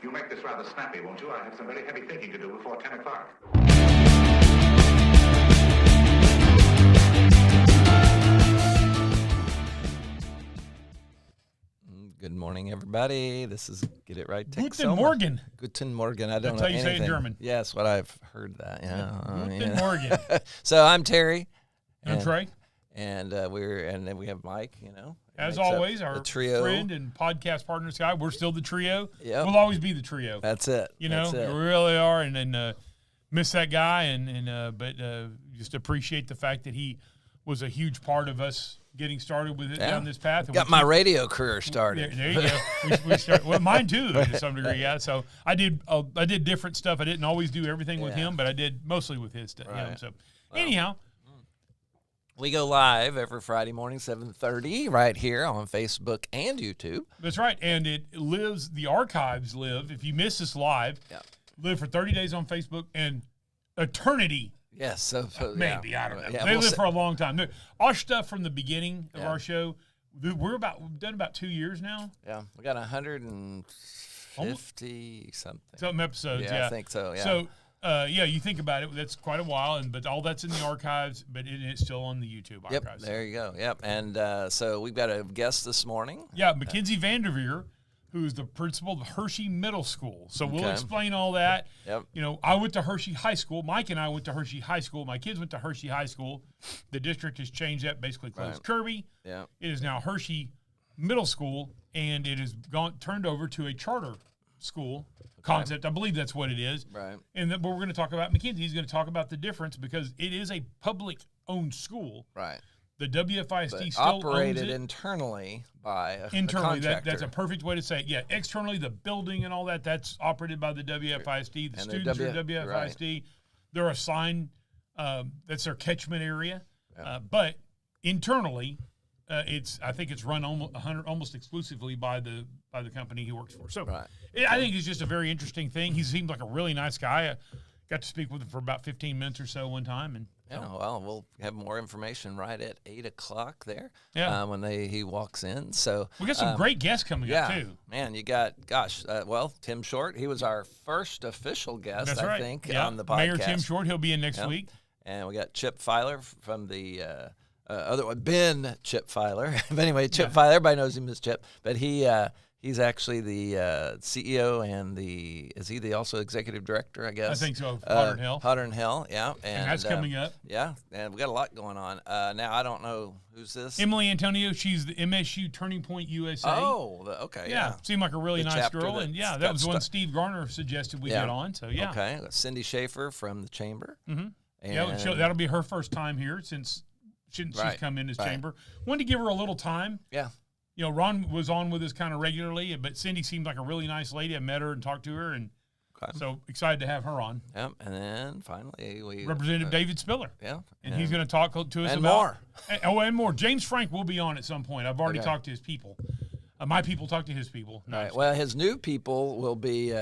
You'll make this rather snappy, won't you? I have some very heavy thinking to do before 10 o'clock. Good morning, everybody. This is Get It Right. Guten Morgen. Guten Morgen. I don't know That's how you anything. say it in German. Yes, what I've heard that. Yeah. Guten Morgen. So I'm Terry. And I'm Trey. And then we have Mike. As always, our trio. friend and podcast partner, Scott. We're still the trio. Yep. We'll always be the trio. That's it. We That's it. really are. And miss that guy, but just appreciate the fact that he was a huge part of us getting started with it down this path. And got my radio career started. There you go. we started, well, mine too, to some degree. Yeah. So I did different stuff. I didn't always do everything with him, but I did mostly with his stuff. Right. So anyhow. We go live every Friday morning, 7:30, right here on Facebook and YouTube. That's right. And it lives, the archives live. If you miss us live, live for 30 days on Facebook and eternity. Yes. So maybe, I don't know. Yeah, they live for a long time. Our stuff from the beginning of our show, we've done about 2 years now. Yeah. We got 150 something. Some episodes, yeah. I think so, yeah. So, you think about it, that's quite a while, but all that's in the archives, but it's still on the YouTube archives. Yep, there you go. Yep, and so we've got a guest this morning. Yeah, Makenzie Vandiver, who's the principal of Hirschi Middle School. So we'll explain all that. Yep. I went to Hirschi High School. Mike and I went to Hirschi High School. My kids went to Hirschi High School. The district has changed that, basically closed Kirby. Yeah. It is now Hirschi Middle School, and it has turned over to a charter school concept. I believe that's what it is. Right. And but we're going to talk about Makenzie. He's going to talk about the difference because it is a public-owned school. Right. The WFISD but still operated owns it. Internally by a Internally, contractor. that's a perfect way to say it. Yeah, externally, the building and all that's operated by the WFISD. The students are WFISD. Right. They're assigned, that's their catchment area. Yeah. But internally, I think it's run almost exclusively by the company he works for. So I think it's just a very interesting thing. He seemed like a really nice guy. I got to speak with him for about 15 minutes or so one time, and well, we'll have more information right at 8 o'clock there. Yeah. When he walks in. So we got some great guests coming up too. Man, you got Tim Short. He was our first official guest, That's I right. think, on the podcast. Mayor Tim Short. He'll be in next week. And we got Chip Filer from the other one, Ben Chip Filer. But anyway, Chip Filer, everybody knows him as Chip. But he's actually the CEO and is he also executive director, I guess? I think so. Hotter Than Hell. Hotter Than Hell, yeah. And that's coming up. Yeah, and we got a lot going on. Now, I don't know, who's this? Emily Antonio, she's the MSU Turning Point USA. Oh, okay, yeah. Seemed like a really nice girl. And, that was the one Steve Garner suggested we get on. So, yeah. Okay, Cindy Schaefer from the Chamber. Mm-hmm. And that'll be her first time here since she's come in as Chamber. Wanted to give her a little time. Yeah. Ron was on with us kind of regularly, but Cindy seemed like a really nice lady. I met her and talked to her, and so excited to have her on. Yep, and then finally Representative David Spiller. Yeah. And he's going to talk to us and about more. And more. James Frank will be on at some point. I've already talked to his people. My people talk to his people. No, right. Well, his new people will be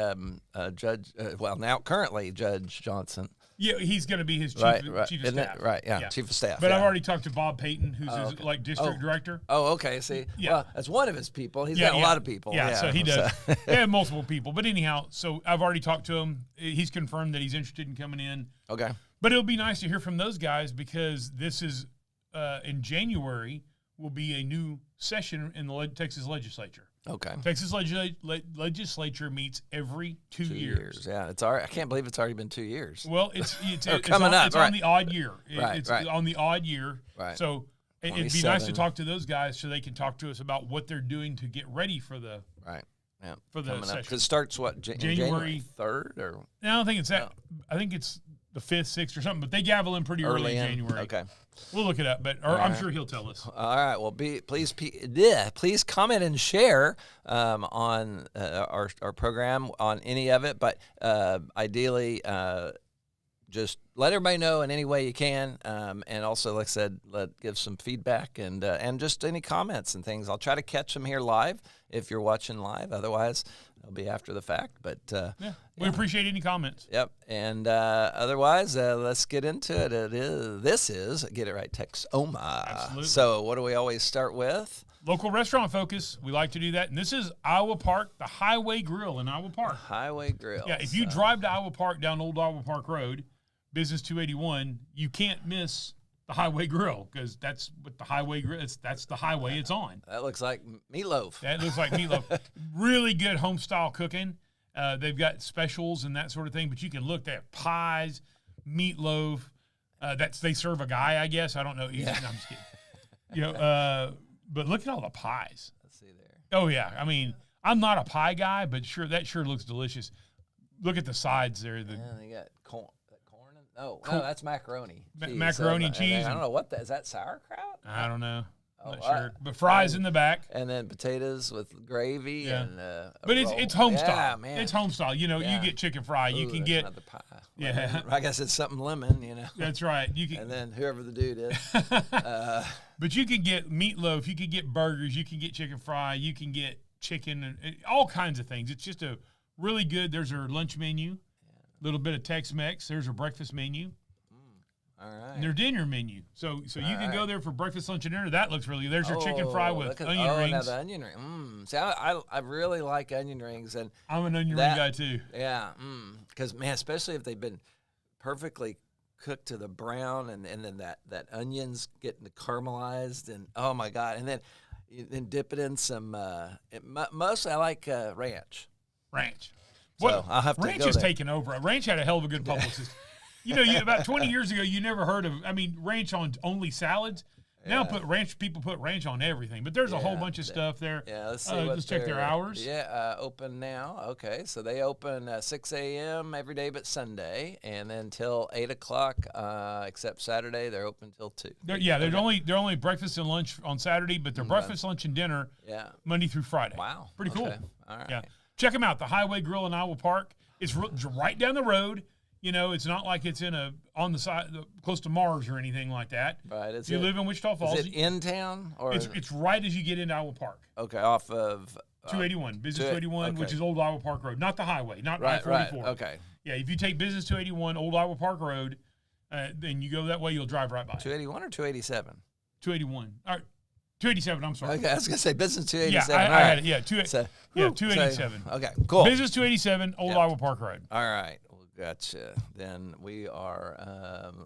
currently Judge Johnson. Yeah, he's going to be his chief of staff. Chief of staff. But I've already talked to Bob Payton, who's his district director. Oh, okay. See, well, that's one of his people. He's got a lot of people. Yeah, so he does. They have multiple people. But anyhow, so I've already talked to him. He's confirmed that he's interested in coming in. Okay. But it'll be nice to hear from those guys because this is, in January, will be a new session in the Texas legislature. Okay. Texas legislature meets every 2 years. Yeah, I can't believe it's already been 2 years. Well, it's coming up. It's on the odd year. It's on the odd year. Right. So it'd be nice to talk to those guys so they can talk to us about what they're doing to get ready for the for the session. Because it starts January 3rd or? No, I don't think it's that. I think it's the 5th, 6th or something. But they gavel in pretty early in January. Okay. We'll look it up, I'm sure he'll tell us. All right. Well, please comment and share on our program on any of it, but ideally just let everybody know in any way you can, and also, like I said, give some feedback and just any comments and things. I'll try to catch them here live if you're watching live. Otherwise, it'll be after the fact. But we appreciate any comments. Yep. And otherwise, let's get into it. This is Get It Right Texoma. Absolutely. So what do we always start with? Local restaurant focus. We like to do that. And this is Iowa Park, the Highway Grill in Iowa Park. Highway Grill. Yeah, if you drive to Iowa Park down Old Iowa Park Road, Business 281, you can't miss the Highway Grill because that's what the Highway Grill is. That's the highway it's on. That looks like meatloaf. That looks like meatloaf. Really good home style cooking. They've got specials and that sort of thing, but you can look. They have pies, meatloaf. They serve a guy, I guess. I don't know. No, I'm just kidding. But look at all the pies. Let's see there. Oh yeah, I mean, I'm not a pie guy, but that sure looks delicious. Look at the sides there. They got corn. No, that's macaroni. Macaroni and cheese. I don't know what that is. That sauerkraut? I don't know. Not sure. But fries in the back. And then potatoes with gravy. Yeah. And but it's home style. Man. It's home style. You get chicken fry. You can get another pie. Yeah. I guess it's something lemon. That's right. You can. And then whoever the dude is. But you can get meatloaf. You can get burgers. You can get chicken fry. You can get chicken and all kinds of things. It's just a really good. There's our lunch menu. A little bit of Tex-Mex. There's our breakfast menu. All right. And their dinner menu. So you can go there for breakfast, lunch, and dinner. That looks really good. There's your chicken fry with onion rings. Now the onion ring. See, I really like onion rings. And I'm an onion ring guy, too. Yeah. Because, man, especially if they've been perfectly cooked to the brown and then that onions getting the caramelized. And, oh, my God. And then dip it in some mostly I like ranch. Ranch. So I'll have to Ranch go has there. taken over. Ranch had a hell of a good publicist. About 20 years ago, you never heard of, ranch on only salads. Now people put ranch on everything, but there's a whole bunch of stuff there. Yeah, let's see. Let's check their hours. Yeah, open now. Okay, so they open 6 a.m. every day but Sunday, and then till 8 o'clock, except Saturday, they're open till 2. They're only breakfast and lunch on Saturday, but they're breakfast, lunch, and dinner Monday through Friday. Wow. Pretty cool. All right. Yeah. Check them out, the Highway Grill in Iowa Park. It's right down the road. It's not like it's on the side close to Mars or anything like that. Right. If you live in Wichita Falls. Is it in town? Or it's right as you get into Iowa Park. Okay, off of 281, Business 281, which is Old Iowa Park Road, not the highway, not I-44. Right. Okay. Yeah, if you take Business 281, Old Iowa Park Road, then you go that way, you'll drive right by. 281 or 287? 281. All right. 287, I'm sorry. Okay, I was going to say Business 287. Yeah, I had it. Yeah, 287. Okay, cool. Business 287, Old Iowa Park Road. All right. Gotcha. Then we are,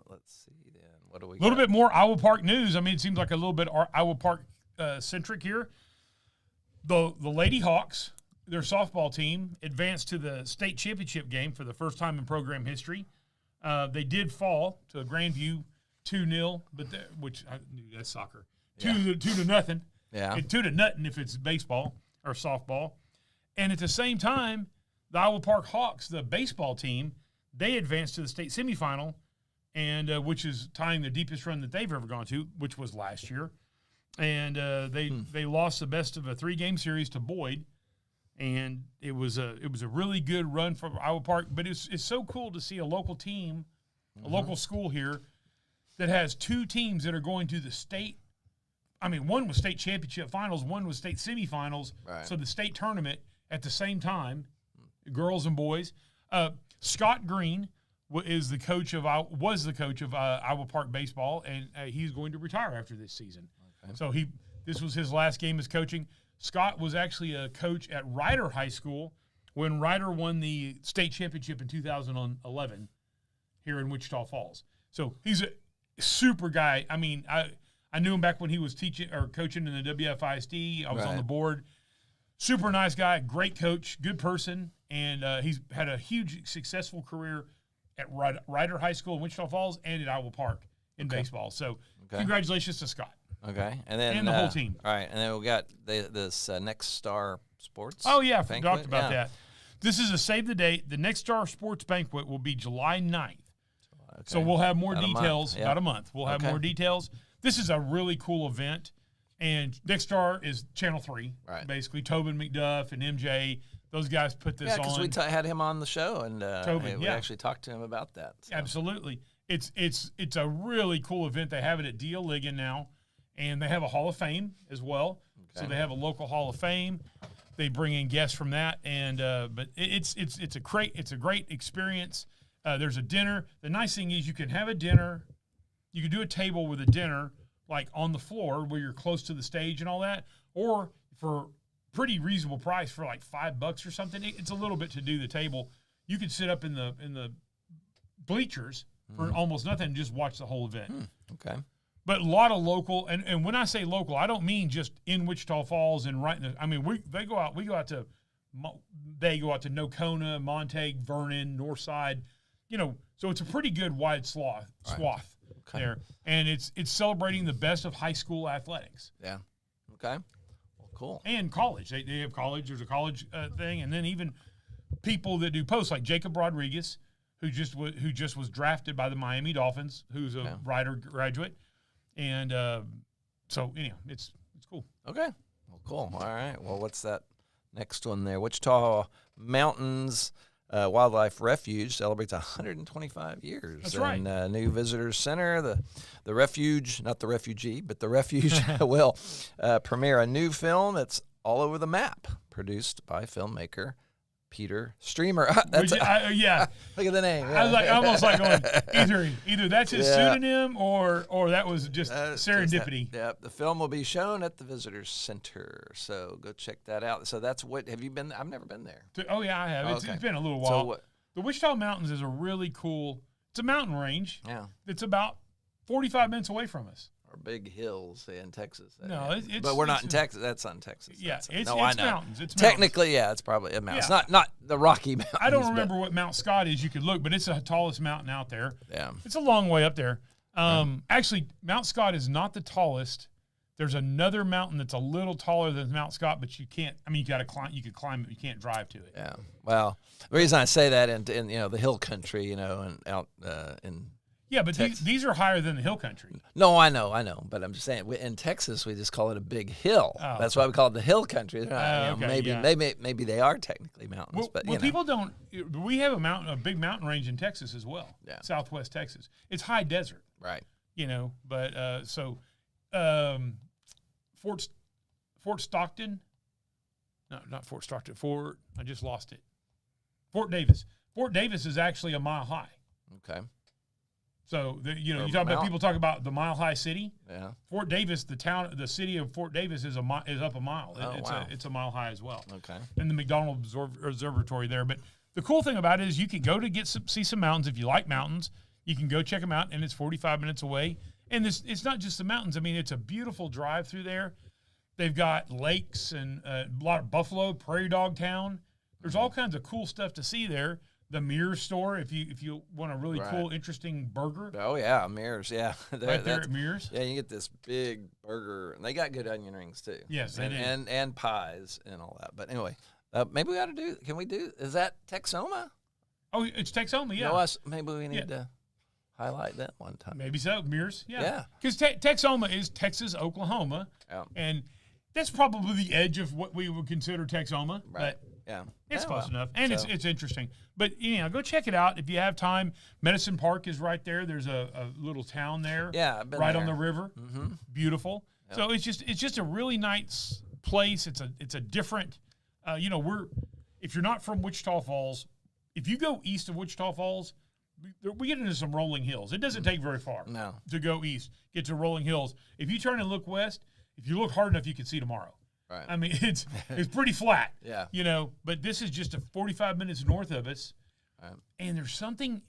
let's see then. What do we got? A little bit more Iowa Park news. It seems like a little bit Iowa Park centric here. The Lady Hawks, their softball team, advanced to the state championship game for the first time in program history. They did fall to Grandview 2-0, which I knew that's soccer. 2-0. Yeah. 2-0 if it's baseball or softball. And at the same time, the Iowa Park Hawks, the baseball team, they advanced to the state semifinal, and which is tying the deepest run that they've ever gone to, which was last year. And they lost the best of a 3-game series to Boyd, and it was a really good run for Iowa Park. But it's so cool to see a local team, a local school here, that has 2 teams that are going to the state. One was state championship finals, one was state semifinals. Right. So the state tournament at the same time. Girls and boys. Scot Green was the coach of Iowa Park baseball, and he's going to retire after this season. Okay. So this was his last game as coaching. Scott was actually a coach at Ryder High School when Ryder won the state championship in 2011 here in Wichita Falls. So he's a super guy. I knew him back when he was teaching or coaching in the WFISD. I was on the board. Super nice guy, great coach, good person, and he's had a huge successful career at Ryder High School in Wichita Falls and at Iowa Park in baseball. So congratulations to Scott. Okay. And the whole team. All right. And then we got this Nexstar Sports Oh, yeah, Banquet. talked about that. This is a save the date. The Nexstar Sports Banquet will be July 9th. Okay. So we'll have more details. About a month. We'll have more details. This is a really cool event. And Nexstar is Channel 3, basically. Tobin McDuff and MJ, those guys put this on. Yeah, because we had him on the show, and Tobin, we actually talked to him about that. So. Absolutely. It's a really cool event. They have it at D.L. Ligon now, and they have a Hall of Fame as well. Okay. So they have a local Hall of Fame. They bring in guests from that, and but it's a great experience. There's a dinner. The nice thing is you can have a dinner. You can do a table with a dinner like on the floor where you're close to the stage and all that, or for pretty reasonable price for like $5 or something. It's a little bit to do the table. You could sit up in the bleachers for almost nothing and just watch the whole event. Okay. But a lot of local, and when I say local, I don't mean just in Wichita Falls and right in the, I mean, we go out to Nocona, Montague, Vernon, Northside, so it's a pretty good wide swath there. And it's celebrating the best of high school athletics. Yeah. Okay. Well, cool. And college. They have college. There's a college thing. And then even people that do posts, like Jacob Rodriguez, who just was drafted by the Miami Dolphins, who's a Rider graduate. And so, anyhow, it's cool. Okay. Well, cool. All right. Well, what's that next one there? Wichita Mountains Wildlife Refuge celebrates 125 years. That's right. And new visitors center, the refuge, not the refugee, but the refuge will premiere a new film that's all over the map, produced by filmmaker Peter Streamer. Yeah. Look at the name. Yeah. I was almost like going, either that's his pseudonym or that was just serendipity. The film will be shown at the Visitors Center, so go check that out. So that's what, have you been? I've never been there. Oh, yeah, I have. Oh, it's been a little while. So the Wichita Mountains is a really cool, it's a mountain range. Yeah. It's about 45 minutes away from us. Or big hills in Texas. No, but we're not in Texas. That's not in Texas. Yeah, it's mountains. It's technically, yeah, it's probably a mountain. It's not the Rocky Mountains. I don't remember what Mount Scott is. You could look, but it's the tallest mountain out there. Yeah. It's a long way up there. Actually, Mount Scott is not the tallest. There's another mountain that's a little taller than Mount Scott, but you can't. I mean, you got to climb. You could climb it. You can't drive to it. Yeah. Well, the reason I say that in the hill country, and out in. Yeah, but these are higher than the hill country. No, I know. But I'm just saying, in Texas, we just call it a big hill. Oh. That's why we call it the hill country. Maybe they are technically mountains. People don't. We have a big mountain range in Texas as well. Yeah. Southwest Texas. It's high desert. Right. But Fort Stockton. No, not Fort Stockton. I just lost it. Fort Davis. Fort Davis is actually a mile high. Okay. So you talk about people talk about the Mile High City. Yeah. Fort Davis, the city of Fort Davis is up a mile. It's a mile high as well. Okay. And the McDonald Observatory there. But the cool thing about it is you can go to see some mountains if you like mountains. You can go check them out, and it's 45 minutes away. And it's not just the mountains. I mean, it's a beautiful drive through there. They've got lakes and a lot of buffalo, prairie dog town. There's all kinds of cool stuff to see there. The Mears store, if you want a really cool, interesting burger. Oh yeah, Mears, yeah. Right there at Mears. Yeah, you get this big burger, and they got good onion rings too. Yes, they do. And pies and all that. But anyway, maybe we ought to do. Can we do? Is that Texoma? Oh, it's Texoma, yeah. Maybe we need to highlight that one time. Maybe so, Mears, yeah. Yeah. Because Texoma is Texas, Oklahoma, and that's probably the edge of what we would consider Texoma. Right. But it's close enough, and it's interesting. But go check it out if you have time. Medicine Park is right there. There's a little town there. Yeah, I've been right there. On the river. Mm-hmm. Beautiful. Yep. So it's just a really nice place. It's a different. If you're not from Wichita Falls, if you go east of Wichita Falls, we get into some rolling hills. It doesn't take very far to go east, get to rolling hills. If you turn and look west, if you look hard enough, you can see tomorrow. Right. I mean, it's pretty flat. Yeah. But this is just 45 minutes north of us. Right. And there's something,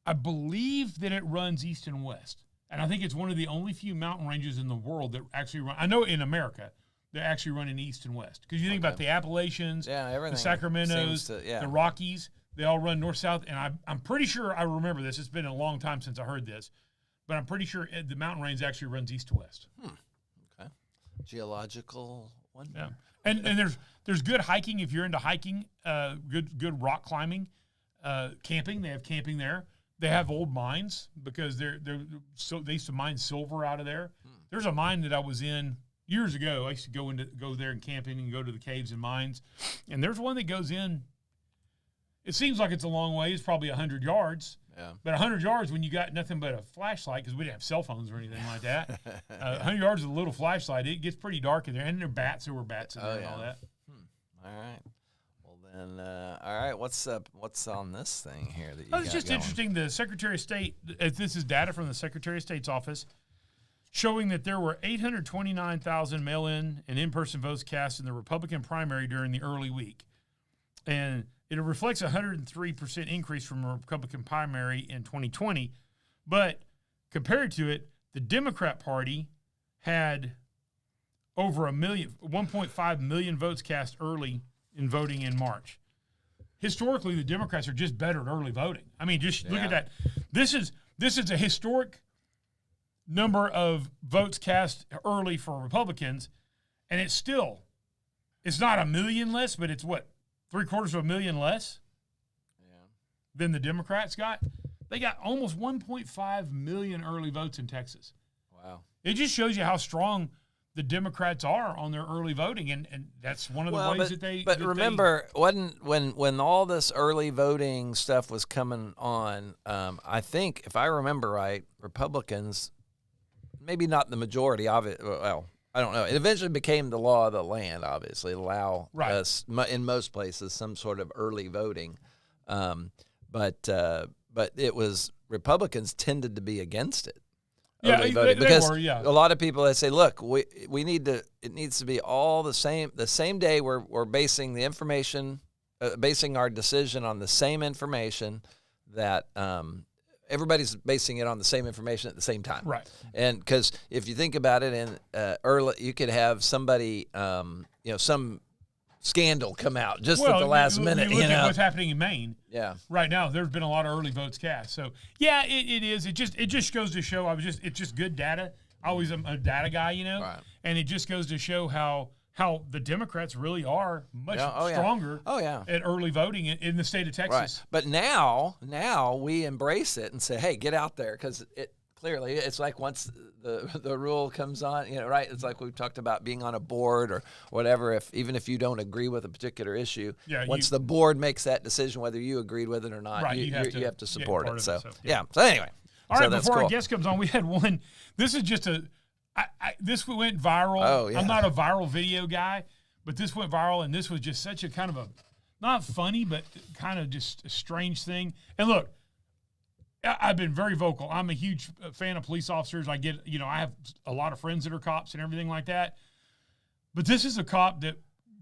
I believe that it runs east and west. And I think it's one of the only few mountain ranges in the world that actually run. I know in America, they actually run in east and west. Because you think about the Appalachians, the Sacramentos, the Rockies, they all run north-south. And I'm pretty sure I remember this. It's been a long time since I heard this. But I'm pretty sure the mountain range actually runs east to west. Okay. Geological one. Yeah. And there's good hiking if you're into hiking, good rock climbing, camping. They have camping there. They have old mines because they used to mine silver out of there. There's a mine that I was in years ago. I used to go there and camping and go to the caves and mines. And there's one that goes in. It seems like it's a long way. It's probably 100 yards. Yeah. But 100 yards when you got nothing but a flashlight, because we didn't have cell phones or anything like that. 100 yards with a little flashlight, it gets pretty dark in there. And there were bats in there and all that. All right. Well, then, all right. What's on this thing here that you It's just going? interesting. The Secretary of State, this is data from the Secretary of State's office, showing that there were 829,000 mail-in and in-person votes cast in the Republican primary during the early week. And it reflects a 103% increase from the Republican primary in 2020. But compared to it, the Democrat Party had over 1.5 million votes cast early in voting in March. Historically, the Democrats are just better at early voting. I mean, just look at that. This is a historic number of votes cast early for Republicans, and it's not a million less, but it's what, 750,000 less than the Democrats got. They got almost 1.5 million early votes in Texas. Wow. It just shows you how strong the Democrats are on their early voting, and that's one of the ways that they. But remember, when all this early voting stuff was coming on, I think if I remember right, Republicans, maybe not the majority of it. Well, I don't know. It eventually became the law of the land. Obviously, allow us in most places some sort of early voting, but it was Republicans tended to be against it. Yeah, because they were, a lot of people that say, look, we need to. It needs to be all the same day. We're basing the information, basing our decision on the same information that everybody's basing it on the same information at the same time. Right. And because if you think about it, in early, you could have somebody, some scandal come out just at the last minute. You look at what's happening in Maine. Yeah. Right now, there's been a lot of early votes cast. So yeah, it is. It just goes to show. It's just good data. I always am a data guy, Right. And it just goes to show how the Democrats really are much stronger. At early voting in the state of Texas. Right. But now we embrace it and say, hey, get out there, because it's like once the rule comes on, right? It's like we've talked about being on a board or whatever. Even if you don't agree with a particular issue, once the board makes that decision, whether you agreed with it or not, right, you have to support it. So yeah. So anyway, all right. That's before cool. our guest comes on, we had one. This is just this went viral. Oh, yeah. I'm not a viral video guy, but this went viral, and this was just such a kind of a not funny, but kind of just a strange thing. And look, I've been very vocal. I'm a huge fan of police officers. I have a lot of friends that are cops and everything like that. But this is a cop that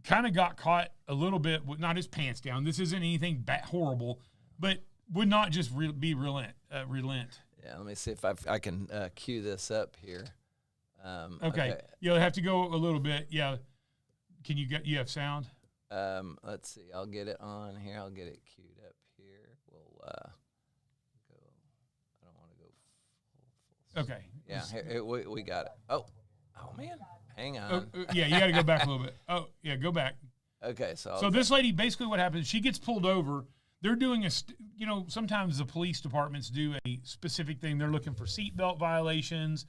kind of got caught a little bit with not his pants down. This isn't anything horrible, but would not just relent. Yeah, let me see if I can cue this up here. Okay. You'll have to go a little bit. Yeah. Can you have sound? Let's see. I'll get it on here. I'll get it queued up here. We'll go. I don't want to go full. Okay. Yeah, here, we got it. Oh man. Hang on. Yeah, you got to go back a little bit. Oh, yeah, go back. Okay, so this lady, basically what happens, she gets pulled over. They're doing sometimes the police departments do a specific thing. They're looking for seatbelt violations,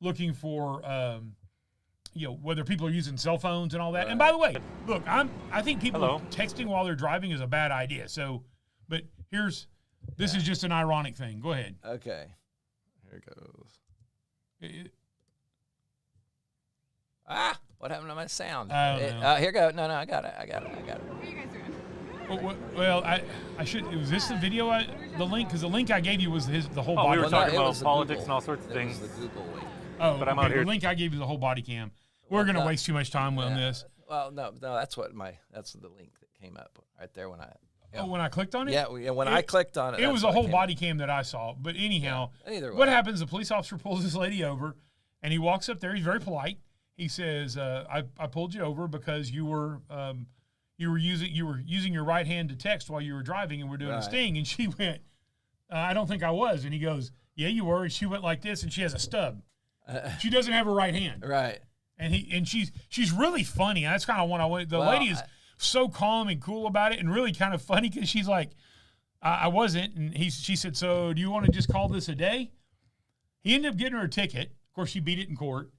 looking for, whether people are using cell phones and all that. Right. And by the way, look, I think people texting while they're driving is a bad idea. So, but this is just an ironic thing. Go ahead. Okay. Here goes. What happened to my sound? Here go. No, I got it. What are you guys doing? Well, I should. Was this the video? The link? Because the link I gave you was the whole body. We were talking about politics Google, and all sorts of things. It was the Google link. Oh, but I'm out here. The link I gave you the whole body cam. We're going to waste too much time on this. Well, no, that's the link that came up right there when I. Yeah. Oh, when I clicked on it? Yeah, when I clicked on it. It was a whole body cam that I saw. But anyhow, what happens? The police officer pulls this lady over, and he walks up there. He's very polite. He says, "I pulled you over because you were using your right hand to text while you were driving, and we're doing a sting." And she went, "I don't think I was." And he goes, "Yeah, you were." And she went like this, and she has a stub. She doesn't have her right hand. Right. And she's really funny. That's kind of what I want. The lady is so calm and cool about it, and really kind of funny because she's like, "I wasn't." And she said, "So do you want to just call this a day?" He ended up getting her a ticket. Of course, she beat it in court.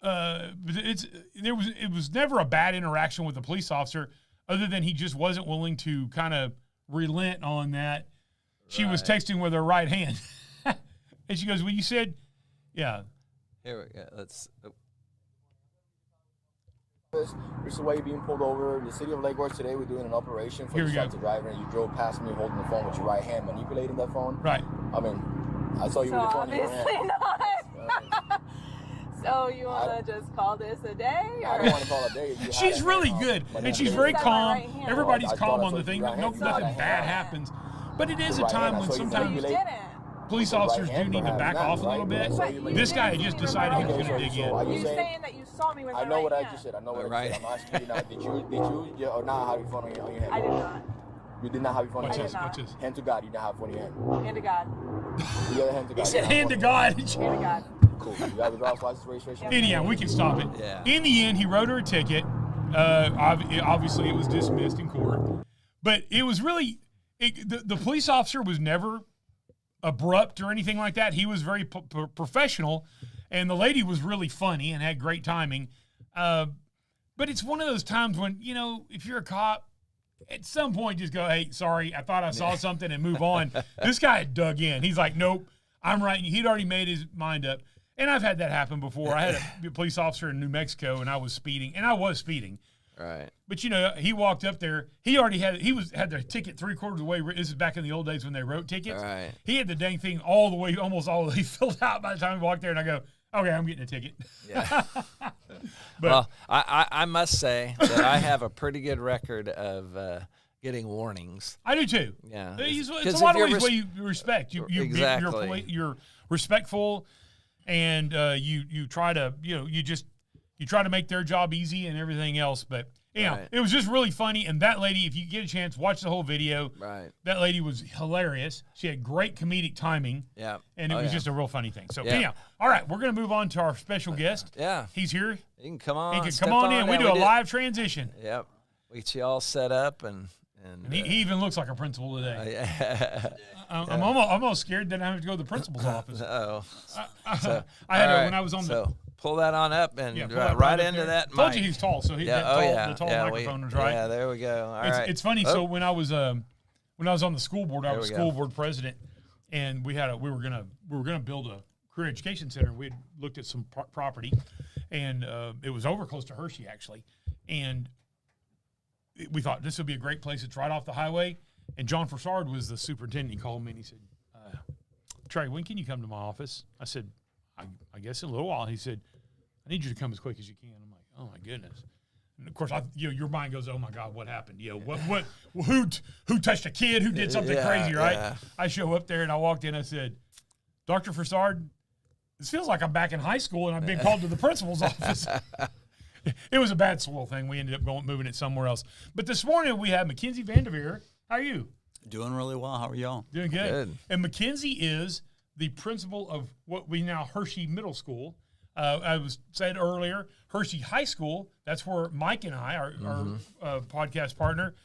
But it was never a bad interaction with the police officer, other than he just wasn't willing to kind of relent on that. She was texting with her right hand, and she goes, "Well, you said, yeah." Here we go. Let's. This is why you're being pulled over. The city of Lake Worth today, we're doing an operation for distracted driver, and you drove past me holding the phone with your right hand, manipulating that phone. Right. I mean, I saw you with the phone in your hand. Obviously not. So you want to just call this a day? Or? I don't want to call it a day. She's really good, and she's very calm. Everybody's calm on the thing. Nothing bad happens. But it is a time when sometimes police officers do need to back off a little bit. This guy just decided he was going to dig in. You're saying that you saw me with I know what I just said. I know what I just said. I'm asking you now. Did you or not have your phone on your hand? I did not. You did not have your phone on your hand? Watch this. Hand to God. You did not have phone in your hand. Hand to God. The other hand to God. He said hand to God. Hand to God. Cool. You got the driver's license registration? Anyhow, we can stop it. Yeah. In the end, he wrote her a ticket. Obviously, it was dismissed in court. But it was really the police officer was never abrupt or anything like that. He was very professional, and the lady was really funny and had great timing. But it's one of those times when, if you're a cop, at some point just go, hey, sorry, I thought I saw something, and move on. This guy had dug in. He's like, nope, I'm right. He'd already made his mind up. And I've had that happen before. I had a police officer in New Mexico, and I was speeding. Right. But he walked up there. He already had the ticket 3/4 of the way. This is back in the old days when they wrote tickets. Right. He had the dang thing almost all the way filled out by the time he walked there, and I go, okay, I'm getting a ticket. Yeah. Well, I must say that I have a pretty good record of getting warnings. I do too. Yeah. It's a lot of ways where you respect. Exactly. You're respectful, and you try to you try to make their job easy and everything else. But it was just really funny. And that lady, if you get a chance, watch the whole video. Right. That lady was hilarious. She had great comedic timing. Yeah. And it was just a real funny thing. So anyhow, all right, we're gonna move on to our special guest. Yeah. He's here. You can come on. He can come on in. We do a live transition. Yep. We get you all set up and he even looks like a principal today. I'm almost scared that I have to go to the principal's office. Oh. I had when I was on the. Pull that on up and right into that mic. Told you he's tall, so the tall microphone was right. Yeah, there we go. All right. It's funny. So when I was on the school board, I was school board president, and we were gonna build a career education center. We had looked at some property, and it was over close to Hirschi actually, and we thought this would be a great place. It's right off the highway. And John Forsard was the superintendent. He called me and he said, Trey, when can you come to my office? I said, I guess in a little while. He said, I need you to come as quick as you can. I'm like, oh my goodness. And of course, your mind goes, oh my God, what happened? Who touched a kid? Who did something crazy, right? Yeah. I show up there and I walked in. I said, Dr. Forsard, this feels like I'm back in high school and I've been called to the principal's office. It was a bad soil thing. We ended up moving it somewhere else. But this morning we have Makenzie Vandiver. How are you? Doing really well. How are y'all? Doing good. And Makenzie is the principal of what we now Hirschi Middle School. I was said earlier, Hirschi High School. That's where Mike and I, our podcast partner,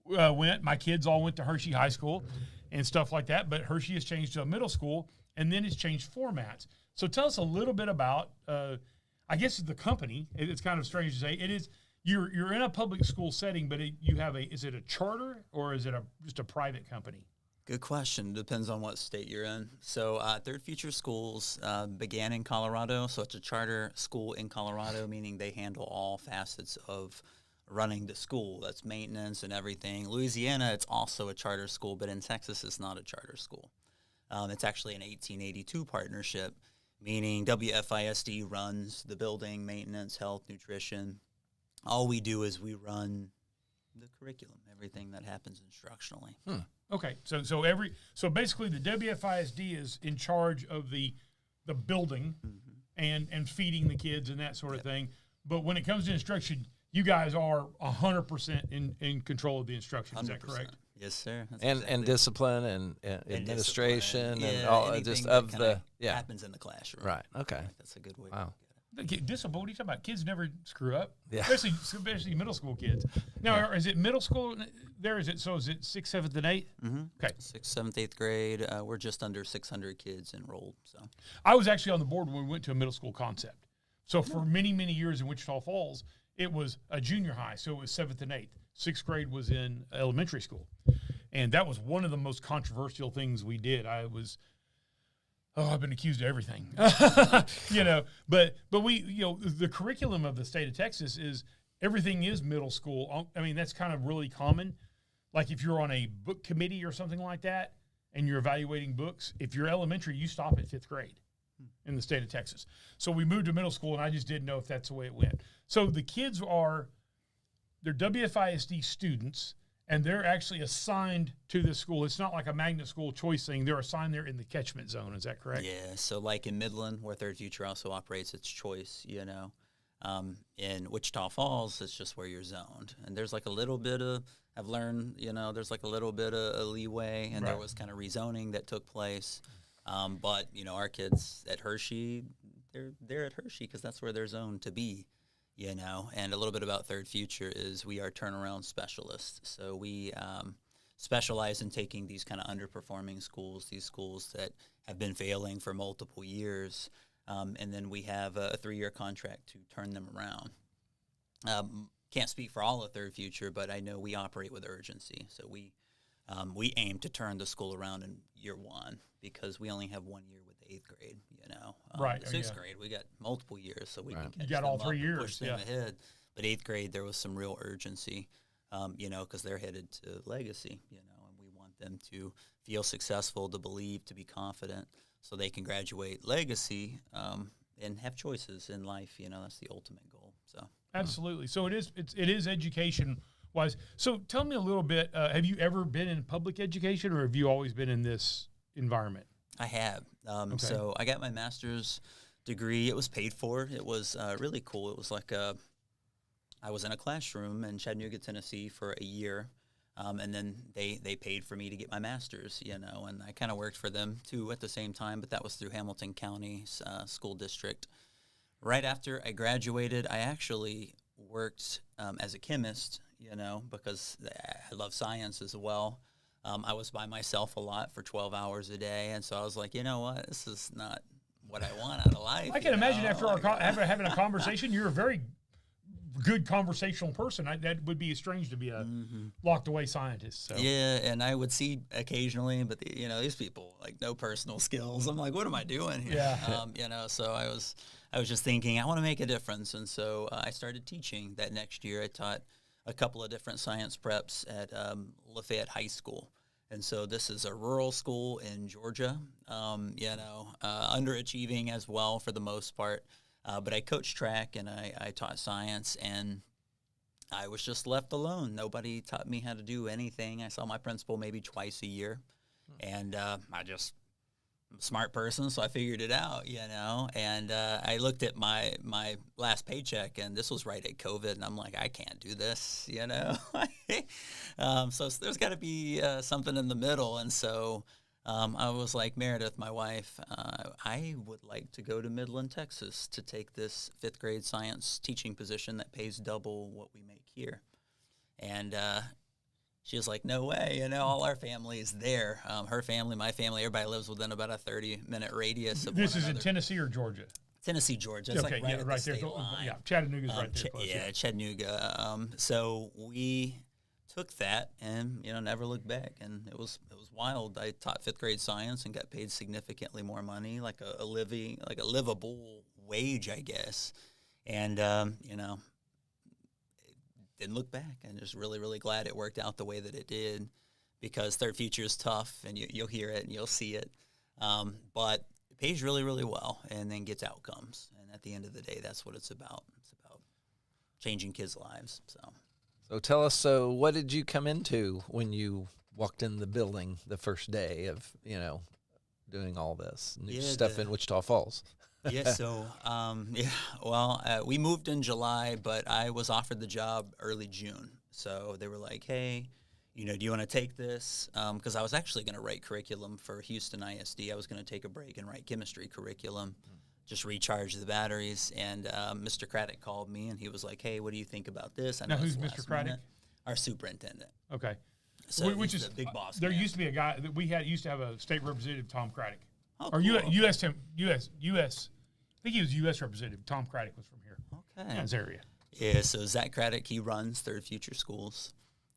went. My kids all went to Hirschi High School and stuff like that. But Hirschi has changed to a middle school, and then it's changed formats. So tell us a little bit about, I guess, the company. It's kind of strange to say. It is. You're in a public school setting, but is it a charter or is it just a private company? Good question. Depends on what state you're in. So Third Future Schools began in Colorado, so it's a charter school in Colorado, meaning they handle all facets of running the school. That's maintenance and everything. Louisiana, it's also a charter school, but in Texas, it's not a charter school. It's actually an 1882 partnership, meaning WFISD runs the building, maintenance, health, nutrition. All we do is we run the curriculum, everything that happens instructionally. Okay, so basically the WFISD is in charge of the building and feeding the kids and that sort of thing. But when it comes to instruction, you guys are 100% in control of the instruction. Is that correct? Yes, sir. And discipline and administration discipline. And all just of the happens in the classroom. Right. Okay. That's a good way. Wow. Discipline, what are you talking about? Kids never screw up, yeah. especially middle school kids. Now, is it middle school there? Is it 6th, 7th, and 8th? Mm-hmm. Okay. 6th, 7th, 8th grade. We're just under 600 kids enrolled. So I was actually on the board when we went to a middle school concept. So for many, many years in Wichita Falls, it was a junior high. So it was 7th and 8th. 6th grade was in elementary school. And that was one of the most controversial things we did. I've been accused of everything, but we, the curriculum of the state of Texas is everything is middle school. I mean, that's kind of really common. Like if you're on a book committee or something like that and you're evaluating books, if you're elementary, you stop at 5th grade in the state of Texas. So we moved to middle school, and I just didn't know if that's the way it went. So the kids they're WFISD students, and they're actually assigned to this school. It's not like a magnet school choice thing. They're assigned there in the catchment zone. Is that correct? Yeah. So like in Midland, where Third Future also operates, it's choice, you know. In Wichita Falls, it's just where you're zoned. And there's like a little bit of, I've learned, you know, there's like a little bit of leeway, and there was kind of rezoning that took place. But, you know, our kids at Hirschi, they're at Hirschi because that's where they're zoned to be, you know. And a little bit about Third Future is we are turnaround specialists. So we specialize in taking these kind of underperforming schools, these schools that have been failing for multiple years, and then we have a 3-year contract to turn them around. Can't speak for all of Third Future, but I know we operate with urgency. So we aim to turn the school around in year 1 because we only have 1 year with the 8th grade, you know. Right. 6th grade, we got multiple years, so we can catch You got them all 3 up years, and push them ahead. But 8th grade, there was some real urgency, you know, because they're headed to legacy, you know, and we want them to feel successful, to believe, to be confident, so they can graduate legacy and have choices in life. You know, that's the ultimate goal. So absolutely. So it is education wise. So tell me a little bit. Have you ever been in public education, or have you always been in this environment? I have. So I got my master's degree. It was paid for. It was really cool. It was like I was in a classroom in Chattanooga, Tennessee for a year. And then they paid for me to get my master's, you know, and I kind of worked for them too at the same time, but that was through Hamilton County School District. Right after I graduated, I actually worked as a chemist, you know, because I love science as well. I was by myself a lot for 12 hours a day, and so I was like, you know what, this is not what I want out of life. I can imagine after having a conversation, you're a very good conversational person. That would be strange to be a locked away scientist. So. Yeah, and I would see occasionally, but you know, these people like no personal skills. I'm like, what am I doing here? Yeah. You know, so I was just thinking I want to make a difference, and so I started teaching that next year. I taught a couple of different science preps at Lafayette High School. And so this is a rural school in Georgia, you know, underachieving as well for the most part. But I coached track and I taught science, and I was just left alone. Nobody taught me how to do anything. I saw my principal maybe twice a year, and I'm a smart person, so I figured it out, you know. And I looked at my last paycheck, and this was right at COVID, and I'm like, I can't do this, you know. So there's got to be something in the middle, and so I was like, Meredith, my wife, I would like to go to Midland, Texas to take this 5th grade science teaching position that pays double what we make here. And she was like, no way, you know, all our family is there. Her family, my family, everybody lives within about a 30-minute radius of This is in Tennessee or Georgia? Tennessee, Georgia. It's okay, like right at the state there. line. Yeah, Chattanooga's right there. Close, yeah, Chattanooga. So we took that and, you know, never looked back, and it was wild. I taught 5th grade science and got paid significantly more money, like a livable wage, I guess. And you know, didn't look back, and just really, really glad it worked out the way that it did, because Third Future is tough, and you'll hear it and you'll see it, but it pays really, really well, and then gets outcomes. And at the end of the day, that's what it's about. It's about changing kids' lives. So tell us, what did you come into when you walked in the building the first day of, you know, doing all this new stuff in Wichita Falls? Yeah, so, we moved in July, but I was offered the job early June. So they were like, hey, you know, do you want to take this? Because I was actually going to write curriculum for Houston ISD. I was going to take a break and write chemistry curriculum, just recharge the batteries. And Mr. Craddock called me, and he was like, hey, what do you think about this? I know now, who's Mr. Craddock? Our superintendent. Okay. So which is the big boss. There man. used to be a guy that we used to have a state representative, Tom Craddock. Oh, or cool. U.S. I think he was U.S. representative. Tom Craddock was from here. Okay. In this area. Yeah, so Zach Craddock, he runs Third Future Schools.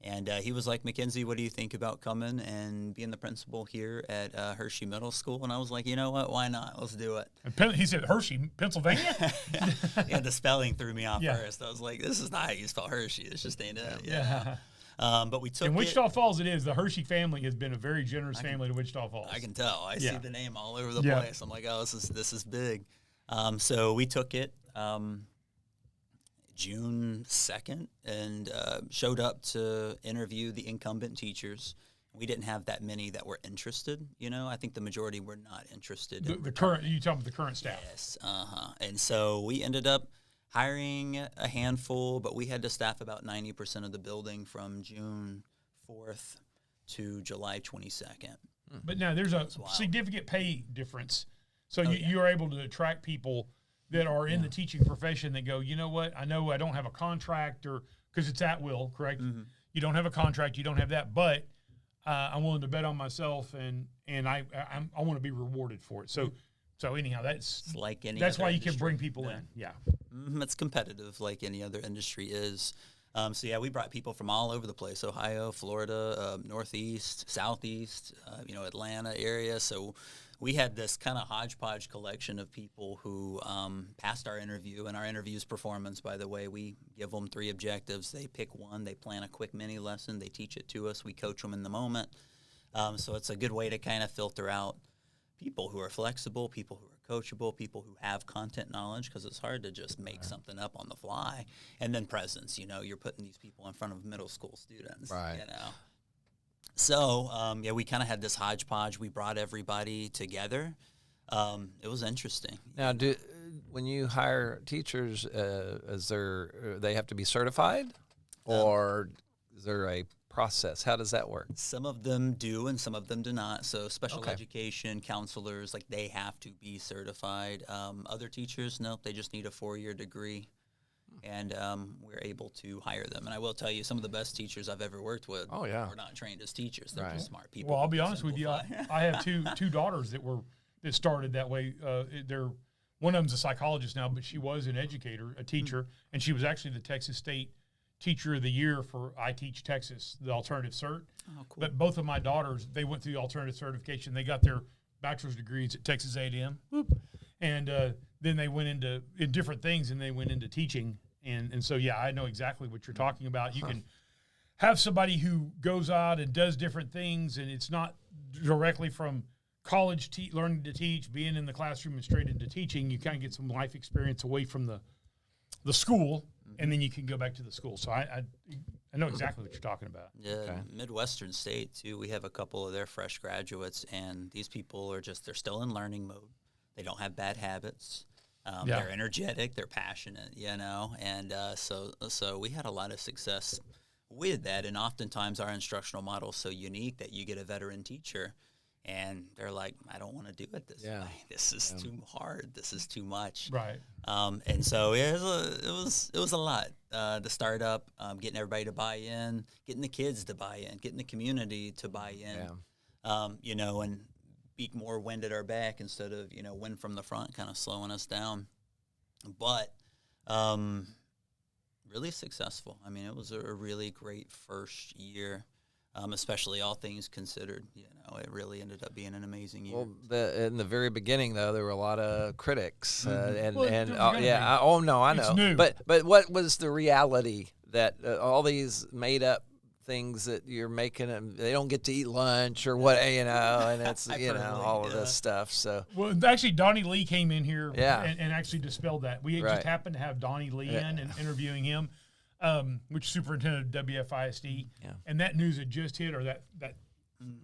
And he was like, Makenzie, what do you think about coming and being the principal here at Hirschi Middle School? And I was like, you know what? Why not? Let's do it. And he said, Hirschi, Pennsylvania? Yeah, the spelling threw me off first. I was like, this is not how you spell Hirschi. This just ain't it. Yeah. But we took in Wichita Falls, it is. The Hirschi family has been a very generous family to Wichita Falls. I can tell. I see the name all over the place. I'm like, oh, this is big. So we took it June 2nd and showed up to interview the incumbent teachers. We didn't have that many that were interested. I think the majority were not interested. The current, you talking about the current staff? Yes. And so we ended up hiring a handful, but we had to staff about 90% of the building from June 4th to July 22nd. But now there's a significant pay difference. So you are able to attract people that are in the teaching profession that go, you know what, I know I don't have a contract because it's at will, correct? Mm-hmm. You don't have a contract, you don't have that, but I'm willing to bet on myself and I want to be rewarded for it. So anyhow, that's like any. That's other why you industry. can bring people in. Yeah, it's competitive like any other industry is. So we brought people from all over the place: Ohio, Florida, Northeast, Southeast, Atlanta area. So we had this kind of hodgepodge collection of people who passed our interview. And our interview's performance, by the way, we give them 3 objectives. They pick one. They plan a quick mini lesson. They teach it to us. We coach them in the moment. So it's a good way to kind of filter out people who are flexible, people who are coachable, people who have content knowledge, because it's hard to just make something up on the fly. And then presence, you're putting these people in front of middle school students, right. So, we kind of had this hodgepodge. We brought everybody together. It was interesting. Now, when you hire teachers, they have to be certified, or is there a process? How does that work? Some of them do, and some of them do not. So special education counselors, they have to be certified. Other teachers, nope, they just need a 4-year degree, and we're able to hire them. And I will tell you, some of the best teachers I've ever worked with are not trained as teachers. They're just smart people. Well, I'll be honest with you. I have two daughters that started that way. One of them's a psychologist now, but she was an educator, a teacher, and she was actually the Texas State Teacher of the Year for I Teach Texas, the alternative cert. Oh, cool. But both of my daughters, they went through the alternative certification. They got their bachelor's degrees at Texas A&M. And then they went in different things, and they went into teaching. And so, I know exactly what you're talking about. You can have somebody who goes out and does different things, and it's not directly from college learning to teach, being in the classroom and straight into teaching. You kind of get some life experience away from the school, and then you can go back to the school. So I know exactly what you're talking about. Yeah, Midwestern State, too, we have a couple of their fresh graduates, and these people they're still in learning mode. They don't have bad habits. They're energetic, they're passionate, and so we had a lot of success with that. And oftentimes our instructional model is so unique that you get a veteran teacher, and they're like, I don't want to do it this way. This is too hard. This is too much. Right. And so it was a lot. The startup, getting everybody to buy in, getting the kids to buy in, getting the community to buy in. And be more wind at our back instead of wind from the front, kind of slowing us down. But really successful. I mean, it was a really great first year. Especially all things considered, it really ended up being an amazing year. Well, in the very beginning, though, there were a lot of critics, I know. It's new. But what was the reality that all these made up things that you're making them, they don't get to eat lunch or what, and it's all of this stuff. So actually, Donnie Lee came in here, and actually dispelled that. We just happened to have Donnie Lee in and interviewing him. Which superintendent of WFISD, and that news had just hit, or that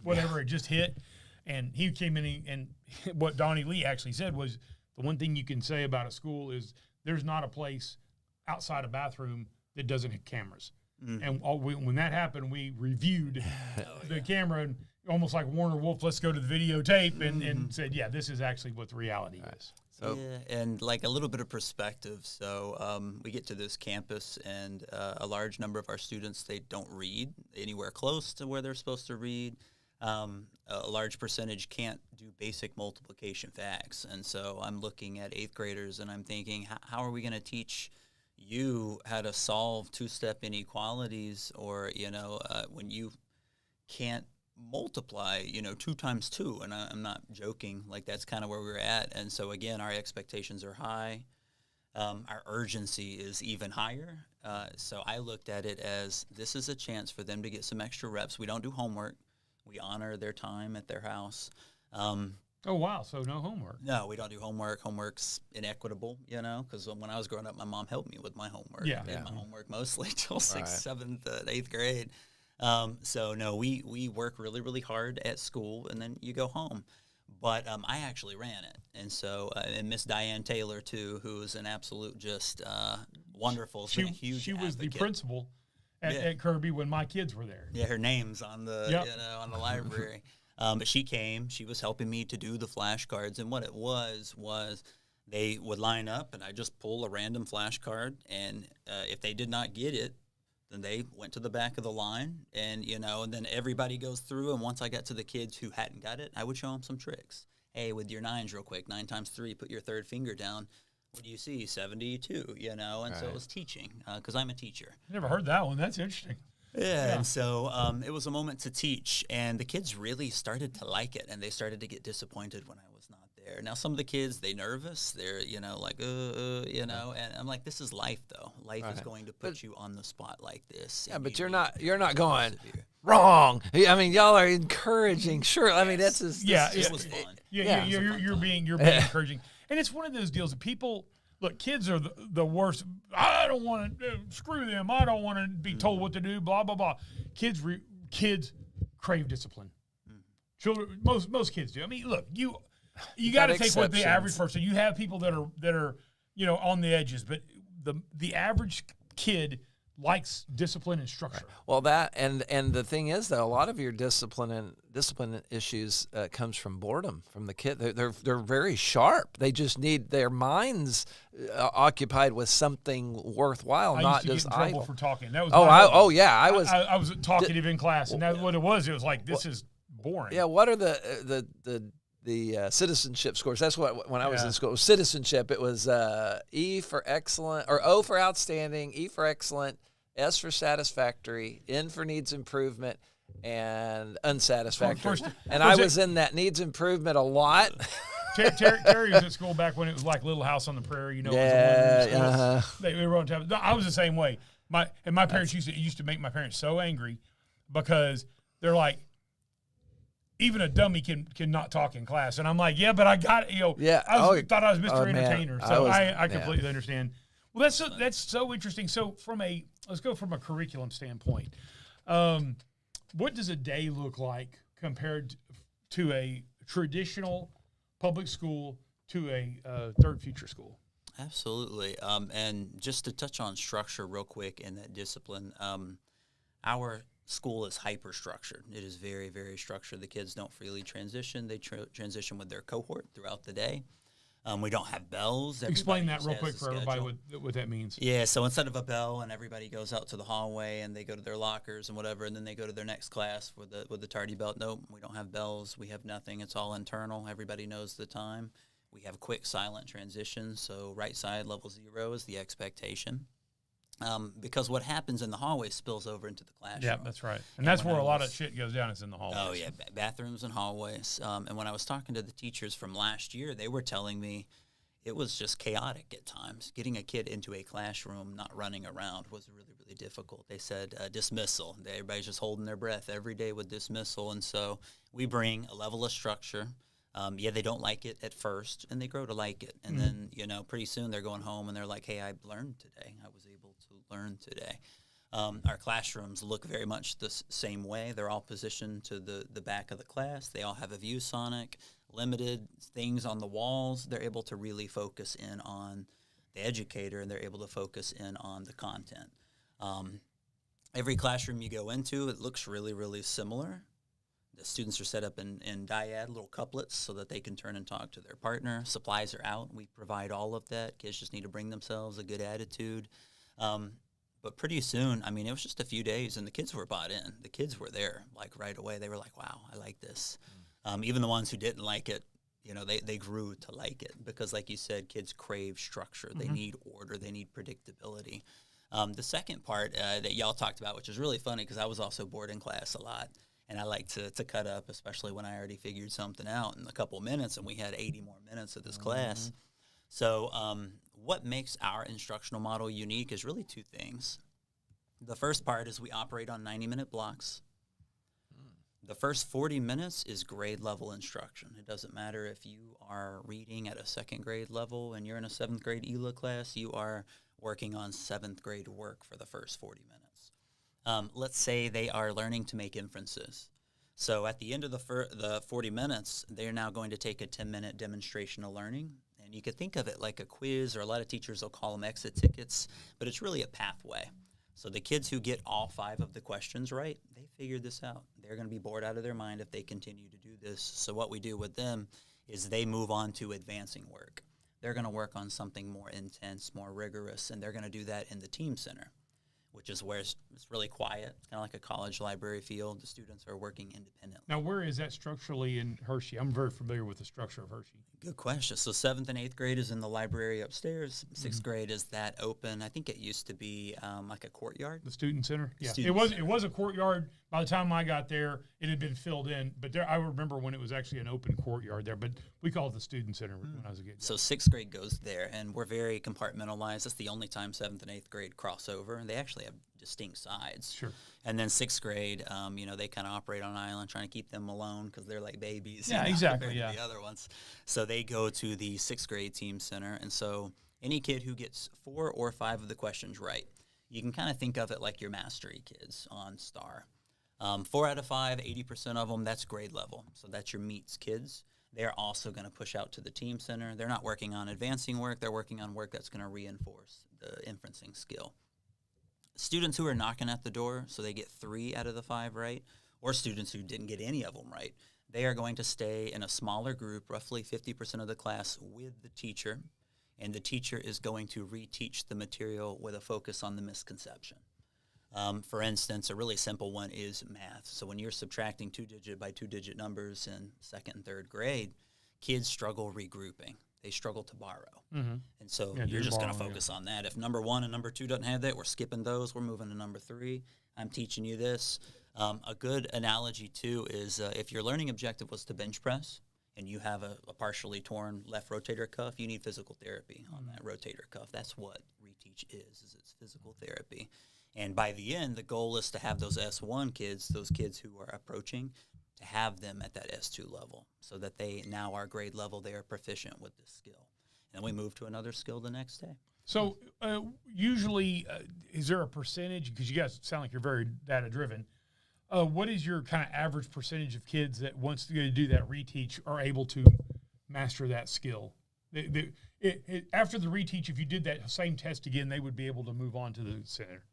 whatever had just hit, and he came in, and what Donnie Lee actually said was, the one thing you can say about a school is there's not a place outside a bathroom that doesn't have cameras. And when that happened, we reviewed the camera, and almost like Warner Wolf, let's go to the videotape, and said, this is actually what the reality is. So, and like a little bit of perspective. So we get to this campus, and a large number of our students, they don't read anywhere close to where they're supposed to read. A large percentage can't do basic multiplication facts. And so I'm looking at 8th graders, and I'm thinking, how are we going to teach, you had to solve two-step inequalities, or, when you can't multiply, 2 times 2. And I'm not joking. Like, that's kind of where we were at. And so, again, our expectations are high. Our urgency is even higher. So I looked at it as this is a chance for them to get some extra reps. We don't do homework. We honor their time at their house. Oh, wow. So no homework. No, we don't do homework. Homework's inequitable, because when I was growing up, my mom helped me with my homework. Yeah. I did my homework mostly till 6th, Right. 7th, 8th grade. So, no, we work really, really hard at school, and then you go home. But I actually ran it. And so, and Miss Diane Taylor, too, who is an absolute just wonderful, She huge was the advocate. principal at Kirby when my kids were there. Yeah, her name's on the on the library. But she came. She was helping me to do the flashcards, and what it was they would line up, and I just pull a random flashcard, and if they did not get it, then they went to the back of the line, and and then everybody goes through. And once I got to the kids who hadn't got it, I would show them some tricks. Hey, with your 9s real quick, 9 times 3, put your third finger down. What do you see? 72, and so it was teaching, because I'm a teacher. Never heard that one. That's interesting. Yeah, and so it was a moment to teach, and the kids really started to like it, and they started to get disappointed when I was not there. Now, some of the kids, they nervous. They're, like, and I'm like, this is life, though. Life is going to put you on the spot like this. Yeah, but you're not going wrong. I mean, y'all are encouraging. Sure. I mean, that's just, It was fun. Yeah, you're being encouraging, and it's one of those deals that people look. Kids are the worst. I don't want to screw them. I don't want to be told what to do. Blah blah blah. Kids crave discipline. Children, most kids do. I mean, look, you got to take what the average person. You have people that are on the edges, but the average kid likes discipline and structure. Right. Well, that and the thing is, though, a lot of your discipline issues comes from boredom from the kid. They're very sharp. They just need their minds occupied with something worthwhile, not just idle. I used to get in trouble for talking. That was I was talkative in class, and that's what it was. It was like, this is boring. Yeah. What are the citizenship scores? That's what when I was in school. Citizenship. It was E for excellent, or O for outstanding, E for excellent, S for satisfactory, N for needs improvement, and unsatisfactory. And I was in that needs improvement a lot. Terry was at school back when it was like Little House on the Prairie. They were on top. I was the same way. My parents used to make my parents so angry because they're like, even a dummy can not talk in class, and I'm like, yeah, but I got it. I thought I was Mr. Entertainer, so I completely understand. Well, that's so interesting. So let's go from a curriculum standpoint. What does a day look like compared to a traditional public school to a third future school? Absolutely. And just to touch on structure real quick and that discipline, our school is hyper-structured. It is very, very structured. The kids don't freely transition. They transition with their cohort throughout the day. We don't have bells. Explain that real quick for everybody what that means. Yeah, so instead of a bell and everybody goes out to the hallway and they go to their lockers and whatever, and then they go to their next class with the tardy belt. Nope, we don't have bells. We have nothing. It's all internal. Everybody knows the time. We have quick silent transitions. So right side, level 0 is the expectation. Because what happens in the hallway spills over into the classroom. Yeah, that's right. And that's where a lot of shit goes down, is in the hallways. Oh, yeah, bathrooms and hallways. And when I was talking to the teachers from last year, they were telling me it was just chaotic at times. Getting a kid into a classroom, not running around, was really, really difficult. They said dismissal. Everybody's just holding their breath every day with dismissal. And so we bring a level of structure. They don't like it at first, and they grow to like it. And then, pretty soon they're going home, and they're like, hey, I learned today. I was able to learn today. Our classrooms look very much the same way. They're all positioned to the back of the class. They all have a ViewSonic, limited things on the walls. They're able to really focus in on the educator, and they're able to focus in on the content. Every classroom you go into, it looks really, really similar. The students are set up in dyad, little couplets, so that they can turn and talk to their partner. Supplies are out. We provide all of that. Kids just need to bring themselves a good attitude. But pretty soon, it was just a few days, and the kids were bought in. The kids were there, like, right away. They were like, wow, I like this. Even the ones who didn't like it, they grew to like it because, like you said, kids crave structure. They need order. They need predictability. The second part that y'all talked about, which is really funny because I was also bored in class a lot, and I like to cut up, especially when I already figured something out in a couple of minutes, and we had 80 more minutes of this class. So what makes our instructional model unique is really two things. The first part is we operate on 90-minute blocks. The first 40 minutes is grade level instruction. It doesn't matter if you are reading at a second grade level and you're in a 7th grade ELA class, you are working on 7th grade work for the first 40 minutes. Let's say they are learning to make inferences. So at the end of the 40 minutes, they're now going to take a 10-minute demonstration of learning. And you could think of it like a quiz, or a lot of teachers will call them exit tickets, but it's really a pathway. So the kids who get all 5 of the questions right, they figured this out. They're going to be bored out of their mind if they continue to do this. So what we do with them is they move on to advancing work. They're going to work on something more intense, more rigorous, and they're going to do that in the team center, which is where it's really quiet. It's kind of like a college library field. The students are working independently. Now, where is that structurally in Hirschi? I'm very familiar with the structure of Hirschi. Good question. So 7th and 8th grade is in the library upstairs. 6th grade is that open. I think it used to be like a courtyard. The student center? Yeah. Student It was a courtyard. By the time I got there, it had been filled in. But I remember when it was actually an open courtyard there. But we called it the student center when I was a kid. So 6th grade goes there, and we're very compartmentalized. That's the only time 7th and 8th grade cross over. And they actually have distinct sides. Sure. And then 6th grade, they kind of operate on an island, trying to keep them alone because they're like babies. Yeah, exactly. Compared to the other ones. So they go to the 6th grade team center. And so any kid who gets 4 or 5 of the questions right, you can kind of think of it like your mastery kids on STAR. 4 out of 5, 80% of them, that's grade level. So that's your meets kids. They're also going to push out to the team center. They're not working on advancing work. They're working on work that's going to reinforce the inferencing skill. Students who are knocking at the door, so they get 3 out of the 5 right, or students who didn't get any of them right, they are going to stay in a smaller group, roughly 50% of the class, with the teacher, and the teacher is going to reteach the material with a focus on the misconception. For instance, a really simple one is math. So when you're subtracting 2-digit by 2-digit numbers in 2nd and 3rd grade, kids struggle regrouping. They struggle to borrow. And so you're just going to focus on that. If number 1 and number 2 doesn't have that, we're skipping those. We're moving to number 3. I'm teaching you this. A good analogy, too, is if your learning objective was to bench press and you have a partially torn left rotator cuff, you need physical therapy on that rotator cuff. That's what reteach is it's physical therapy. And by the end, the goal is to have those S1 kids, those kids who are approaching, to have them at that S2 level so that they now are grade level, they are proficient with this skill. And we move to another skill the next day. So usually, is there a percentage, because you guys sound like you're very data-driven, what is your kind of average percentage of kids that once they do that reteach are able to master that skill? After the reteach, if you did that same test again, they would be able to move on to the center.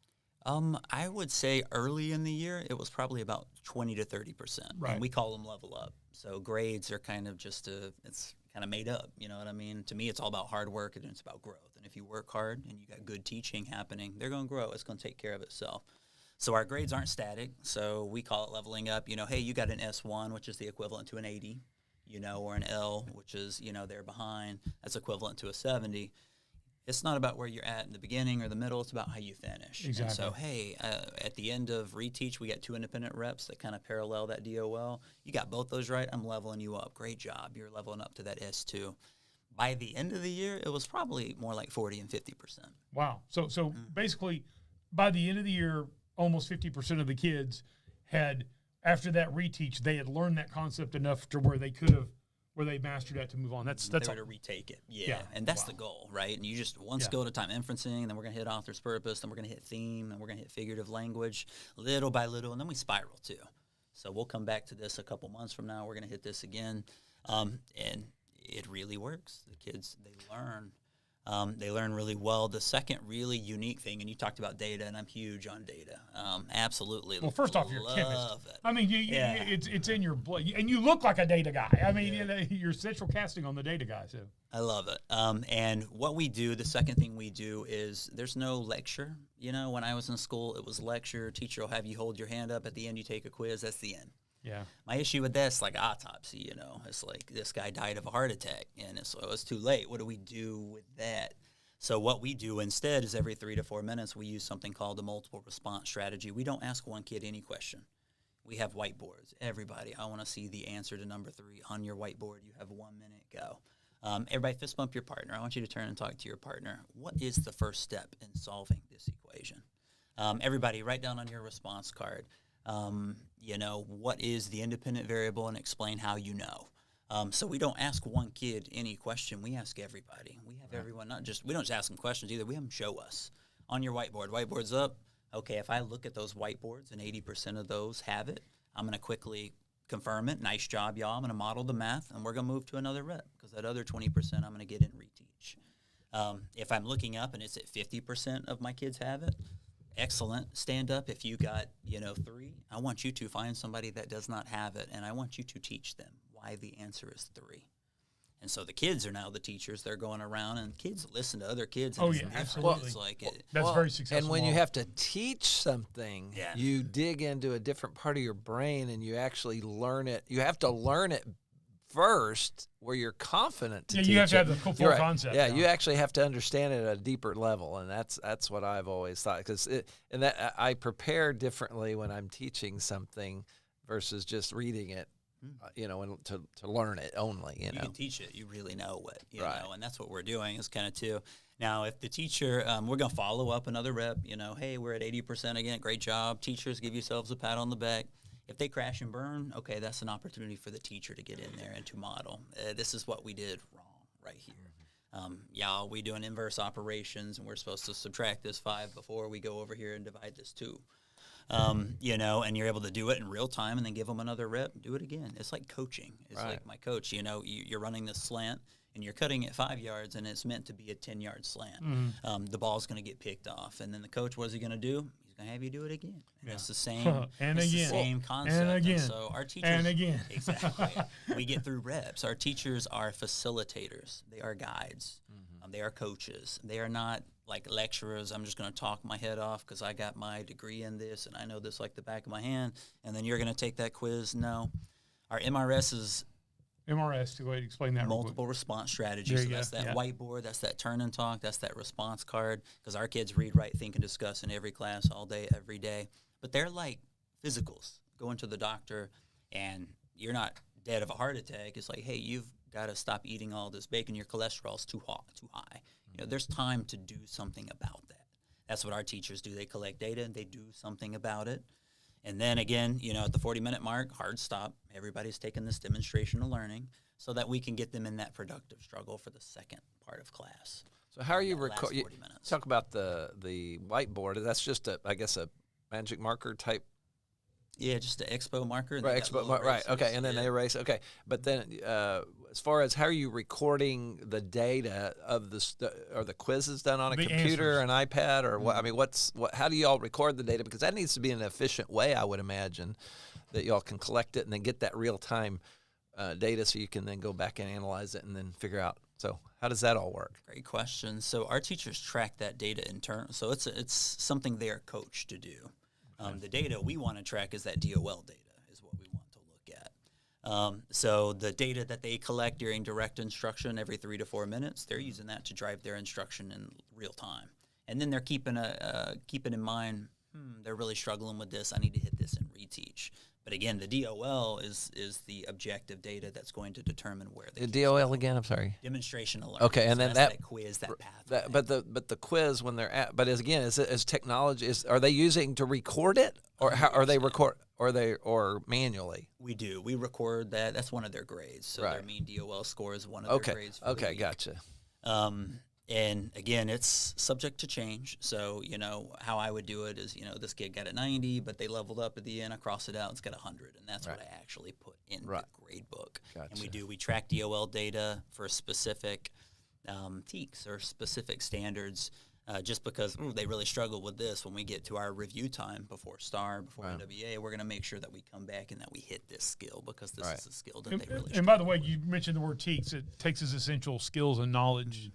I would say early in the year, it was probably about 20 to 30%. Right. And we call them level up. So grades are kind of it's kind of made up. You know what I mean? To me, it's all about hard work and it's about growth. And if you work hard and you got good teaching happening, they're going to grow. It's going to take care of itself. So our grades aren't static. So we call it leveling up. Hey, you got an S1, which is the equivalent to an 80, or an L, which is, they're behind. That's equivalent to a 70. It's not about where you're at in the beginning or the middle. It's about how you finish. Exactly. And so, hey, at the end of reteach, we got 2 independent reps that kind of parallel that DOL. You got both those right. I'm leveling you up. Great job. You're leveling up to that S2. By the end of the year, it was probably more like 40 and 50%. Wow. So basically, by the end of the year, almost 50% of the kids had, after that reteach, they had learned that concept enough to where they could have, where they mastered that to move on. That's they were to retake it. Yeah. And that's the goal, right? And you just one skill at a time, inferencing, and then we're going to hit author's purpose, then we're going to hit theme, and we're going to hit figurative language little by little, and then we spiral too. So we'll come back to this a couple months from now. We're going to hit this again. And it really works. The kids, they learn. They learn really well. The second really unique thing, and you talked about data, and I'm huge on data. Absolutely. Well, first off, you're a chemist. It. I mean, it's in your blood, and you look like a data guy. I mean, you're central casting on the data guy. So I love it. And what we do, the second thing we do is there's no lecture. When I was in school, it was lecture. Teacher will have you hold your hand up. At the end, you take a quiz. That's the end. Yeah. My issue with this, like autopsy, it's like this guy died of a heart attack, and it's too late. What do we do with that? So what we do instead is every 3 to 4 minutes, we use something called the multiple response strategy. We don't ask one kid any question. We have whiteboards. Everybody, I want to see the answer to number 3 on your whiteboard. You have 1 minute, go. Everybody fist bump your partner. I want you to turn and talk to your partner. What is the first step in solving this equation? Everybody, write down on your response card, what is the independent variable, and explain how you know. So we don't ask one kid any question. We ask everybody. We have everyone, we don't just ask them questions either. We have them show us on your whiteboard. Whiteboard's up. Okay, if I look at those whiteboards and 80% of those have it, I'm going to quickly confirm it. Nice job, y'all. I'm going to model the math, and we're going to move to another rep because that other 20% I'm going to get in reteach. If I'm looking up and it's at 50% of my kids have it, excellent. Stand up. If you got, 3, I want you to find somebody that does not have it, and I want you to teach them why the answer is 3. And so the kids are now the teachers. They're going around, and kids listen to other kids. And Absolutely. It's like That's very successful. And when you model. have to teach something, you dig into a different part of your brain, and you actually learn it. You have to learn it first where you're confident to teach you have to it. have the full concept. Yeah, you actually have to understand it at a deeper level, and that's what I've always thought. That I prepare differently when I'm teaching something versus just reading it. And to learn it only, You can teach it. You really know what, right. And that's what we're doing is kind of too. Now, if the teacher, we're going to follow up another rep, hey, we're at 80% again. Great job. Teachers, give yourselves a pat on the back. If they crash and burn, okay, that's an opportunity for the teacher to get in there and to model. This is what we did wrong right here. We do an inverse operations, and we're supposed to subtract this 5 before we go over here and divide this 2. And you're able to do it in real time and then give them another rep, do it again. It's like coaching. It's like my coach, you're running this slant and you're cutting it 5 yards and it's meant to be a 10-yard slant. The ball's going to get picked off. And then the coach, what is he going to do? He's going to have you do it again. And it's the same, same concept. And again. And so our teachers, and again. Exactly. We get through reps. Our teachers are facilitators. They are guides. They are coaches. They are not like lecturers. I'm just going to talk my head off because I got my degree in this and I know this like the back of my hand, and then you're going to take that quiz. No. Our MRS is to go ahead and explain that. Multiple response strategy. So that's that whiteboard, that's that turn and talk, that's that response card, because our kids read, write, think, and discuss in every class all day, every day. But they're like physicals. Going to the doctor and you're not dead of a heart attack. It's like, hey, you've got to stop eating all this bacon. Your cholesterol's too high. There's time to do something about that. That's what our teachers do. They collect data and they do something about it. And then again, at the 40-minute mark, hard stop. Everybody's taking this demonstration of learning so that we can get them in that productive struggle for the second part of class. So how are you recording? Talk about the whiteboard. That's just a magic marker type. Yeah, just an expo marker. Right, right. Okay, and then they erase. Okay, but then as far as how are you recording the data of are the quizzes done on a computer, an iPad, or what? I mean, how do y'all record the data? Because that needs to be an efficient way, I would imagine, that y'all can collect it and then get that real time data, so you can then go back and analyze it and then figure out. So how does that all work? Great question. So our teachers track that data in turn. So it's something they are coached to do. The data we want to track is that DOL data is what we want to look at. So the data that they collect during direct instruction every 3 to 4 minutes, they're using that to drive their instruction in real time. And then they're keeping in mind, they're really struggling with this. I need to hit this and reteach. But again, the DOL is the objective data that's going to determine where they. The DOL again. I'm sorry. Demonstration of learning. Okay, and so then that quiz, that path. But the quiz when they're at. But is technology? Are they using to record it, or how are they record? Or manually? We do. We record that. That's one of their grades. So their mean DOL score is one of their grades. Okay, gotcha. And again, it's subject to change. So, how I would do it is, this kid got a 90, but they leveled up at the end. I cross it out, it's got 100. And that's what I actually put in the grade book. Gotcha. And we track DOL data for specific TEKs or specific standards. Just because they really struggle with this, when we get to our review time before STAR, before NWA, we're going to make sure that we come back and that we hit this skill, because this is a skill that they really struggle. And by the way, you mentioned the word TEKS. It Texas Essential Skills and Knowledge.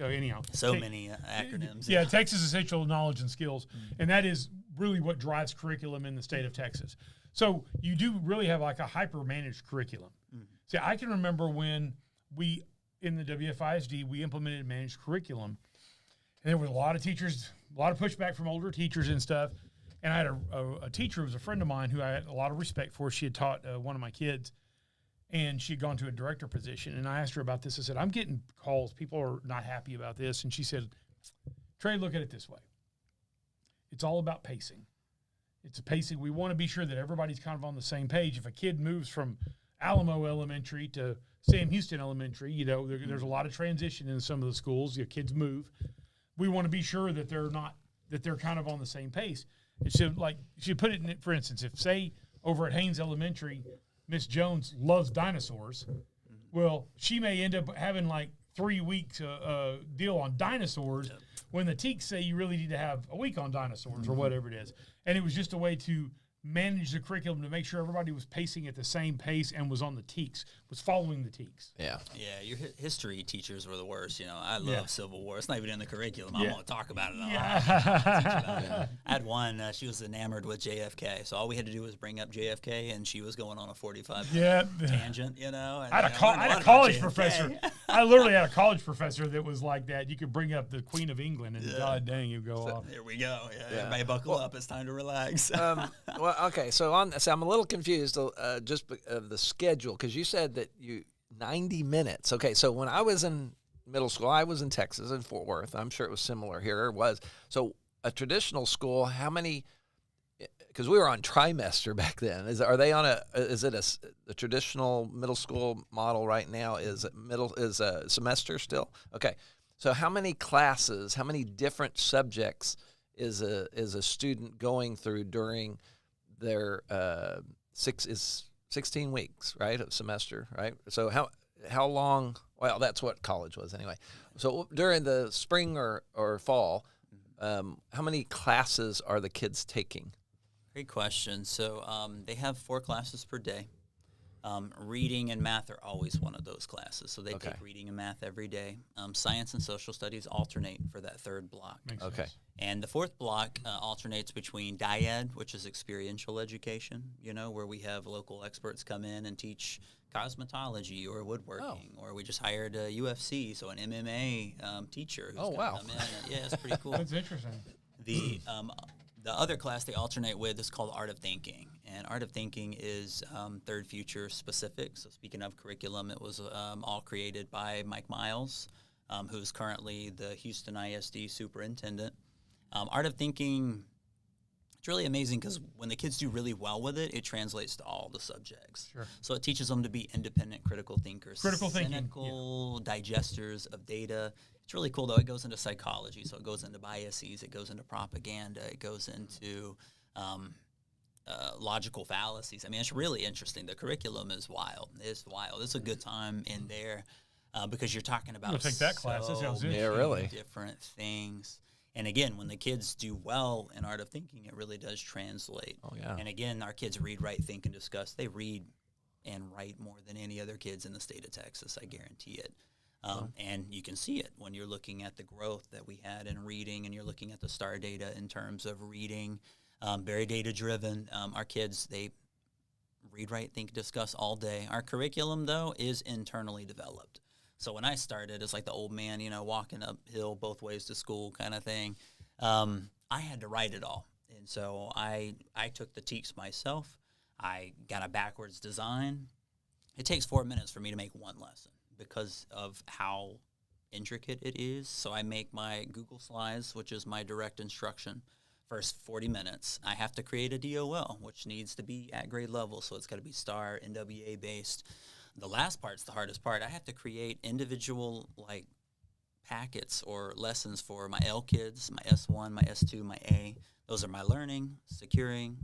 Anyhow. So many acronyms. Yeah, Texas Essential Knowledge and Skills. And that is really what drives curriculum in the state of Texas. So you do really have like a hyper-managed curriculum. Mm-hmm. See, I can remember when we, in the WFISD, we implemented managed curriculum, and there was a lot of teachers, a lot of pushback from older teachers and stuff. And I had a teacher who was a friend of mine who I had a lot of respect for. She had taught one of my kids, and she had gone to a director position. And I asked her about this. I said, I'm getting calls. People are not happy about this. And she said, Trey, look at it this way. It's all about pacing. It's a pacing. We want to be sure that everybody's kind of on the same page. If a kid moves from Alamo Elementary to Sam Houston Elementary, you know, there's a lot of transition in some of the schools. Your kids move. We want to be sure that they're kind of on the same pace. And so, like, she put it in, for instance, if, say, over at Haynes Elementary, Miss Jones loves dinosaurs, well, she may end up having, like, 3 weeks deal on dinosaurs when the teaks say you really need to have a week on dinosaurs or whatever it is. And it was just a way to manage the curriculum to make sure everybody was pacing at the same pace and was on the teaks, was following the teaks. Yeah. Yeah, your history teachers were the worst. You know, I love Civil War. It's not even in the curriculum. I want to talk about it a lot. I had one, she was enamored with JFK, so all we had to do was bring up JFK, and she was going on a 45 tangent, you know. And, I had a college professor. I literally had a college professor that was like that. You could bring up the Queen of England, and God dang, you go off. Here we go. Everybody buckle up. It's time to relax. Well, okay. So I'm a little confused just of the schedule, because you said that 90 minutes. Okay. So when I was in middle school, I was in Texas, in Fort Worth. I'm sure it was similar here. It was. So a traditional school, how many? Because we were on trimester back then. Is it a traditional middle school model right now? Is a semester still? Okay. So how many classes? How many different subjects is a student going through during their 16 weeks, right, of semester, right? So how long? Well, that's what college was anyway. So during the spring or fall, how many classes are the kids taking? Great question. So they have 4 classes per day. Reading and math are always one of those classes. So they take reading and math every day. Science and social studies alternate for that third block. Makes sense. And the fourth block alternates between DIED, which is experiential education, you know, where we have local experts come in and teach cosmetology or woodworking, or we just hired a UFC, so an MMA teacher who's going to come in. Yeah, it's pretty cool. That's interesting. The other class they alternate with is called Art of Thinking. And Art of Thinking is Third Future specific. So speaking of curriculum, it was all created by Mike Miles, who's currently the Houston ISD superintendent. Art of Thinking, it's really amazing because when the kids do really well with it, it translates to all the subjects. Sure. So it teaches them to be independent critical thinkers. Cynical digesters of data. It's really cool, though. It goes into psychology, so it goes into biases, it goes into propaganda, it goes into logical fallacies. I mean, it's really interesting. The curriculum is wild. It's wild. It's a good time in there because you're talking about take that class. That sounds really different things. And again, when the kids do well in Art of Thinking, it really does translate. Oh, yeah. And again, our kids read, write, think, and discuss. They read and write more than any other kids in the state of Texas. I guarantee it. And you can see it when you're looking at the growth that we had in reading, and you're looking at the STAR data in terms of reading, very data-driven. Our kids, they read, write, think, discuss all day. Our curriculum, though, is internally developed. So when I started, it's like the old man, you know, walking uphill both ways to school kind of thing. I had to write it all. And so I took the teaks myself. I got a backwards design. It takes 4 minutes for me to make one lesson because of how intricate it is. So I make my Google Slides, which is my direct instruction. First 40 minutes, I have to create a DOL, which needs to be at grade level. So it's got to be STAR, NWA based. The last part's the hardest part. I have to create individual like packets or lessons for my L kids, my S1, my S2, my A. Those are my learning, secured,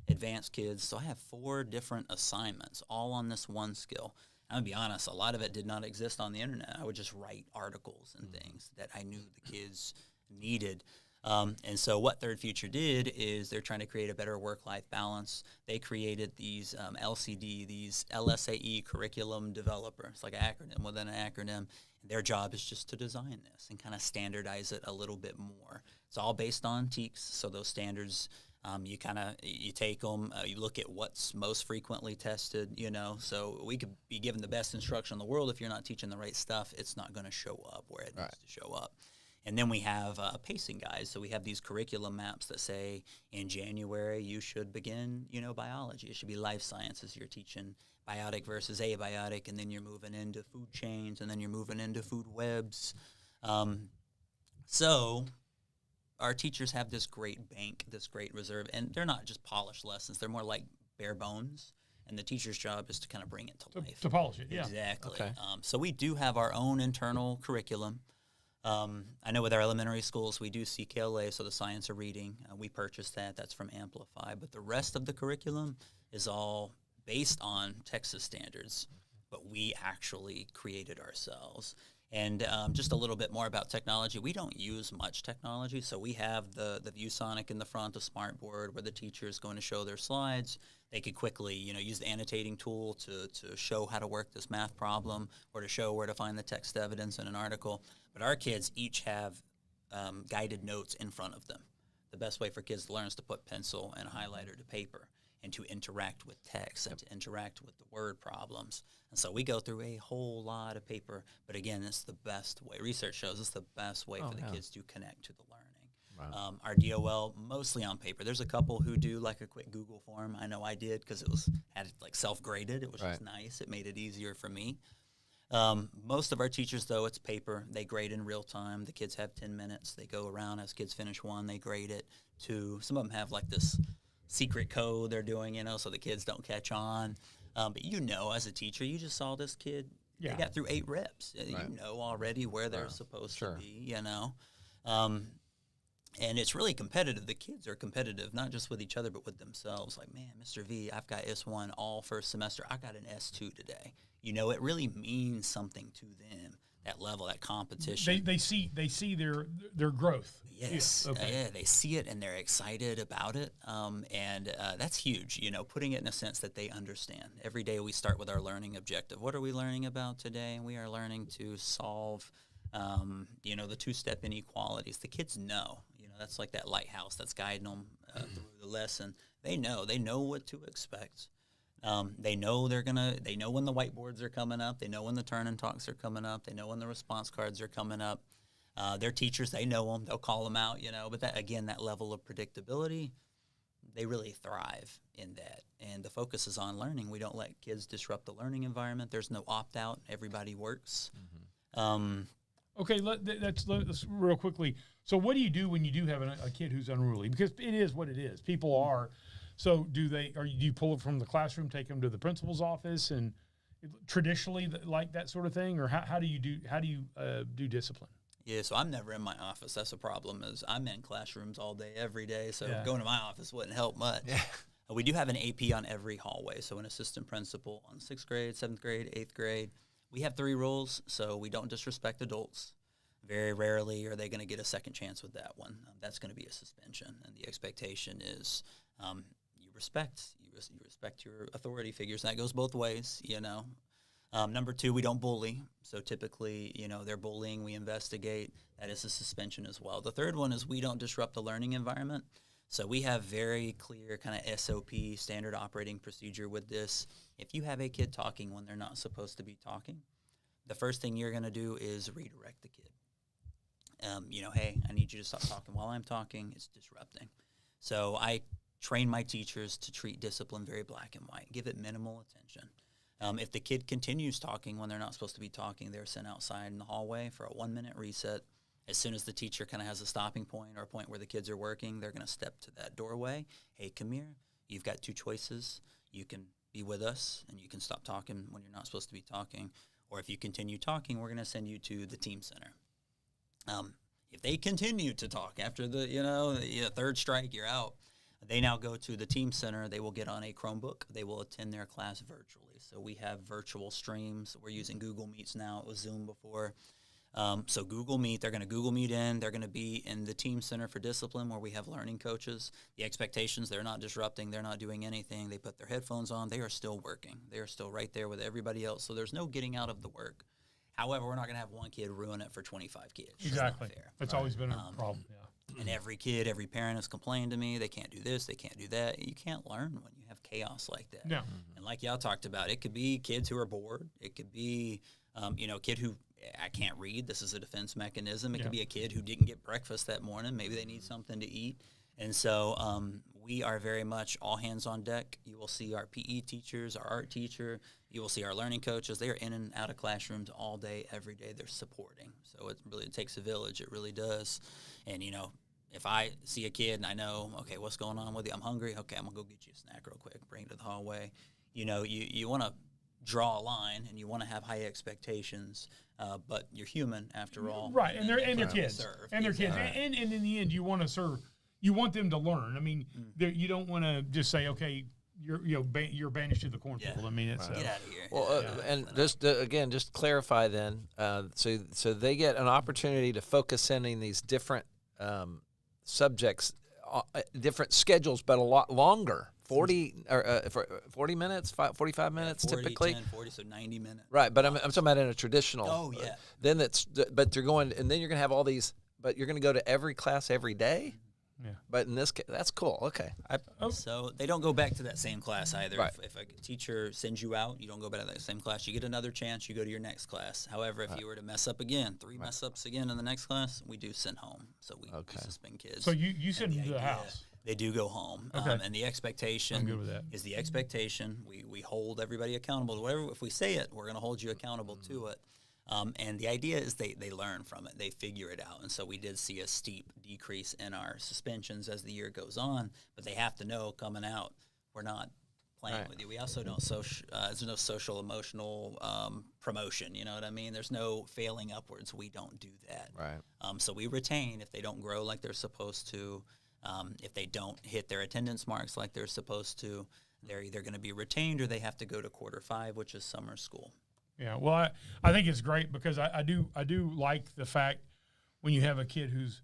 advanced kids. So I have 4 different assignments all on this one skill. I'm going to be honest, a lot of it did not exist on the internet. I would just write articles and things that I knew the kids needed. And so what Third Future did is they're trying to create a better work-life balance. They created these LCD, these LSAE curriculum developer. It's like an acronym within an acronym. And their job is just to design this and kind of standardize it a little bit more. It's all based on TEKS, so those standards, you take them, you look at what's most frequently tested, So we could be given the best instruction in the world. If you're not teaching the right stuff, it's not going to show up where it needs to show up. And then we have pacing guides. So we have these curriculum maps that say in January you should begin, biology. It should be life sciences. You're teaching biotic versus abiotic, and then you're moving into food chains, and then you're moving into food webs. So our teachers have this great bank, this great reserve, and they're not just polished lessons. They're more like bare bones. And the teacher's job is to kind of bring it to life. To polish it, yeah. Exactly. Okay. So we do have our own internal curriculum. I know with our elementary schools, we do CKLA, so the science of reading. We purchased that. That's from Amplify. But the rest of the curriculum is all based on Texas standards, but we actually created ourselves. And just a little bit more about technology. We don't use much technology, so we have the ViewSonic in the front, the smart board, where the teacher is going to show their slides. They could quickly, use the annotating tool to show how to work this math problem or to show where to find the text evidence in an article. But our kids each have guided notes in front of them. The best way for kids to learn is to put pencil and a highlighter to paper and to interact with text and to interact with the word problems. And so we go through a whole lot of paper, but again, it's the best way. Research shows it's the best way for the kids to connect to the learning. Wow. Our DOL, mostly on paper. There's a couple who do like a quick Google form. I know I did because had it like self-graded. It was just nice. It made it easier for me. Most of our teachers, though, it's paper. They grade in real time. The kids have 10 minutes. They go around. As kids finish one, they grade it. Two, some of them have like this secret code they're doing, so the kids don't catch on. But as a teacher, you just saw this kid. Yeah. They got through 8 reps. Right. You know already where they're supposed to be, And it's really competitive. The kids are competitive, not just with each other, but with themselves. Like, man, Mr. V, I've got S1 all first semester. I got an S2 today. It really means something to them, that level, that competition. They see their growth. Yes. Yeah. Okay. Yeah, they see it and they're excited about it. And that's huge, putting it in a sense that they understand. Every day we start with our learning objective. What are we learning about today? And we are learning to solve, the two-step inequalities. The kids know. That's like that lighthouse that's guiding them through the lesson. They know what to expect. They know they know when the whiteboards are coming up. They know when the turn and talks are coming up. They know when the response cards are coming up. Their teachers, they know them. They'll call them out, But that level of predictability, they really thrive in that. And the focus is on learning. We don't let kids disrupt the learning environment. There's no opt-out. Everybody works. Mm-hmm. Okay, let's real quickly. So what do you do when you do have a kid who's unruly? Because it is what it is. People are. So do you pull it from the classroom, take them to the principal's office, and traditionally like that sort of thing, or how do you do discipline? Yeah, so I'm never in my office. That's the problem. Is I'm in classrooms all day, every day. So going to my office wouldn't help much. Yeah. We do have an AP on every hallway. So an assistant principal on 6th grade, 7th grade, 8th grade. We have 3 rules, so we don't disrespect adults. Very rarely are they going to get a second chance with that one. That's going to be a suspension, and the expectation is you respect your authority figures. And that goes both ways, Number 2, we don't bully. So typically, they're bullying, we investigate. That is a suspension as well. The third one is we don't disrupt the learning environment. So we have very clear kind of SOP, standard operating procedure with this. If you have a kid talking when they're not supposed to be talking, the first thing you're going to do is redirect the kid. Hey, I need you to stop talking while I'm talking. It's disrupting. So I train my teachers to treat discipline very black and white. Give it minimal attention. If the kid continues talking when they're not supposed to be talking, they're sent outside in the hallway for a 1-minute reset. As soon as the teacher kind of has a stopping point or a point where the kids are working, they're going to step to that doorway. Hey, come here. You've got 2 choices. You can be with us, and you can stop talking when you're not supposed to be talking. Or if you continue talking, we're going to send you to the team center. If they continue to talk after the 3rd strike, you're out. They now go to the team center. They will get on a Chromebook. They will attend their class virtually. So we have virtual streams. We're using Google Meets now. It was Zoom before. So Google Meet, they're going to Google Meet in. They're going to be in the team center for discipline where we have learning coaches. The expectations, they're not disrupting. They're not doing anything. They put their headphones on. They are still working. They are still right there with everybody else. So there's no getting out of the work. However, we're not going to have one kid ruin it for 25 kids. Exactly. That's always been a problem. Yeah. And every kid, every parent has complained to me, they can't do this, they can't do that. You can't learn when you have chaos like that. No. And like y'all talked about, it could be kids who are bored. It could be, a kid who, I can't read. This is a defense mechanism. It could be a kid who didn't get breakfast that morning. Maybe they need something to eat. And so we are very much all hands on deck. You will see our PE teachers, our art teacher. You will see our learning coaches. They are in and out of classrooms all day, every day. They're supporting. So it takes a village. It really does. And, if I see a kid and I know, okay, what's going on with you? I'm hungry. Okay, I'm going to go get you a snack real quick. Bring it to the hallway. You want to draw a line and you want to have high expectations, but you're human after all. Right, and they're kids. And they're kids. And in the end, you want to serve. You want them to learn. I mean, you don't want to just say, okay, you're banished to the cornfield. I mean, it's get out of here. Well, and just clarify then. So they get an opportunity to focus in these different subjects, different schedules, but a lot longer. 40 minutes, 45 minutes 40, typically. 10, 40, so 90 minutes. Right, but I'm talking about in a traditional. Oh yeah. Then but you're going, and then you're going to have all these. But you're going to go to every class every day. Yeah. But in this case, that's cool. Okay. So they don't go back to that same class either. Right. If a teacher sends you out, you don't go back to that same class. You get another chance. You go to your next class. However, if you were to mess up again, mess ups again in the next class, we do send home. So we suspend kids. So you send them to the house. They do go home. Okay. And the expectation I'm good with that. is the expectation. We hold everybody accountable to whatever. If we say it, we're going to hold you accountable to it. And the idea is they learn from it. They figure it out. And so we did see a steep decrease in our suspensions as the year goes on. But they have to know coming out, we're not playing with you. We also don't there's no social emotional promotion. You know what I mean? There's no failing upwards. We don't do that. Right. So we retain if they don't grow like they're supposed to. If they don't hit their attendance marks like they're supposed to, they're either going to be retained or they have to go to quarter 5, which is summer school. Yeah, well, I think it's great because I do like the fact when you have a kid who's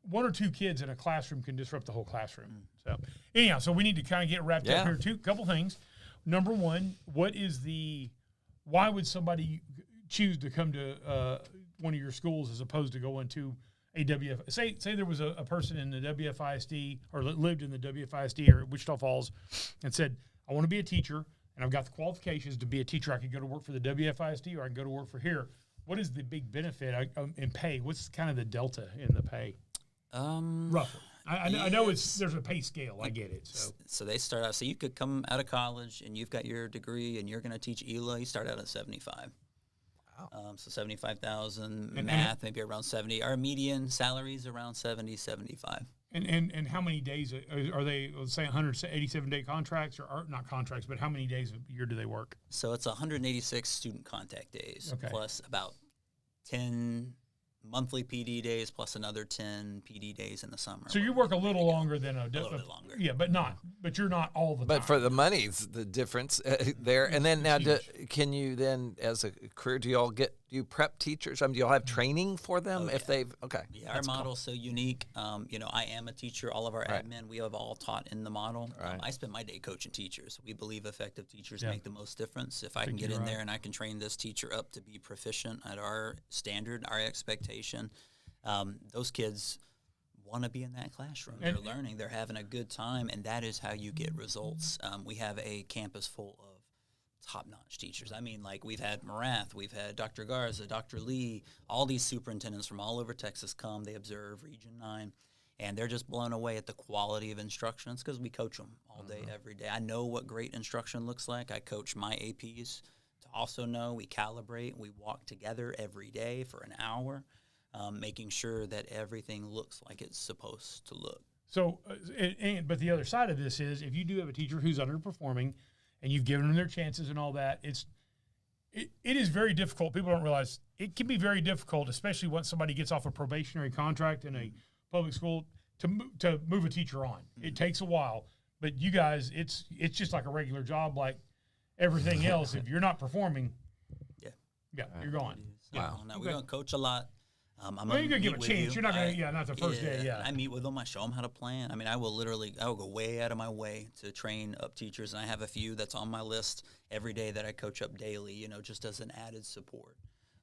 one or two kids in a classroom can disrupt the whole classroom. So anyhow, so we need to kind of get wrapped up here. Couple things. Number one, why would somebody choose to come to one of your schools as opposed to going to a WFISD? Say there was a person in the WFISD or lived in the WFISD or Wichita Falls and said, I want to be a teacher. And I've got the qualifications to be a teacher. I could go to work for the WFISD or I can go to work for here. What is the big benefit in pay? What's kind of the delta in the pay? Roughly. I know there's a pay scale. I get it. So they start out. So you could come out of college and you've got your degree and you're going to teach ELA. You start out at 75. Wow. So 75,000 math, maybe around 70. Our median salary is around 70, 75. And how many days are they, let's say 187-day contracts or not contracts, but how many days a year do they work? So it's 186 student contact days plus about 10 monthly PD days plus another 10 PD days in the summer. So you work a little longer than a little bit longer. Yeah, but you're not all the time. But for the money's the difference there. And then now, can you then, as a career, do you prep teachers? I mean, do y'all have training for them if they've Yeah, our model's so unique. I am a teacher. All of our admin, we have all taught in the model. I spend my day coaching teachers. We believe effective teachers make the most difference. If I can get in there and I can train this teacher up to be proficient at our standard, our expectation, those kids want to be in that classroom. They're learning. They're having a good time, and that is how you get results. We have a campus full of top-notch teachers. I mean, like we've had Marath, we've had Dr. Garza, Dr. Lee, all these superintendents from all over Texas come. They observe Region 9, and they're just blown away at the quality of instruction. It's because we coach them all day, every day. I know what great instruction looks like. I coach my APs to also know. We calibrate. We walk together every day for an hour, making sure that everything looks like it's supposed to look. So, but the other side of this is if you do have a teacher who's underperforming and you've given them their chances and all that, it is very difficult. People don't realize it can be very difficult, especially once somebody gets off a probationary contract in a public school, to move a teacher on. It takes a while, but you guys, it's just like a regular job, like everything else. If you're not performing, you're gone. Wow. Now, we're going to coach a lot. You're going to give a chance. You're not going to, not the first day, I meet with them. I show them how to plan. I mean, I will go way out of my way to train up teachers, and I have a few that's on my list every day that I coach up daily, just as an added support.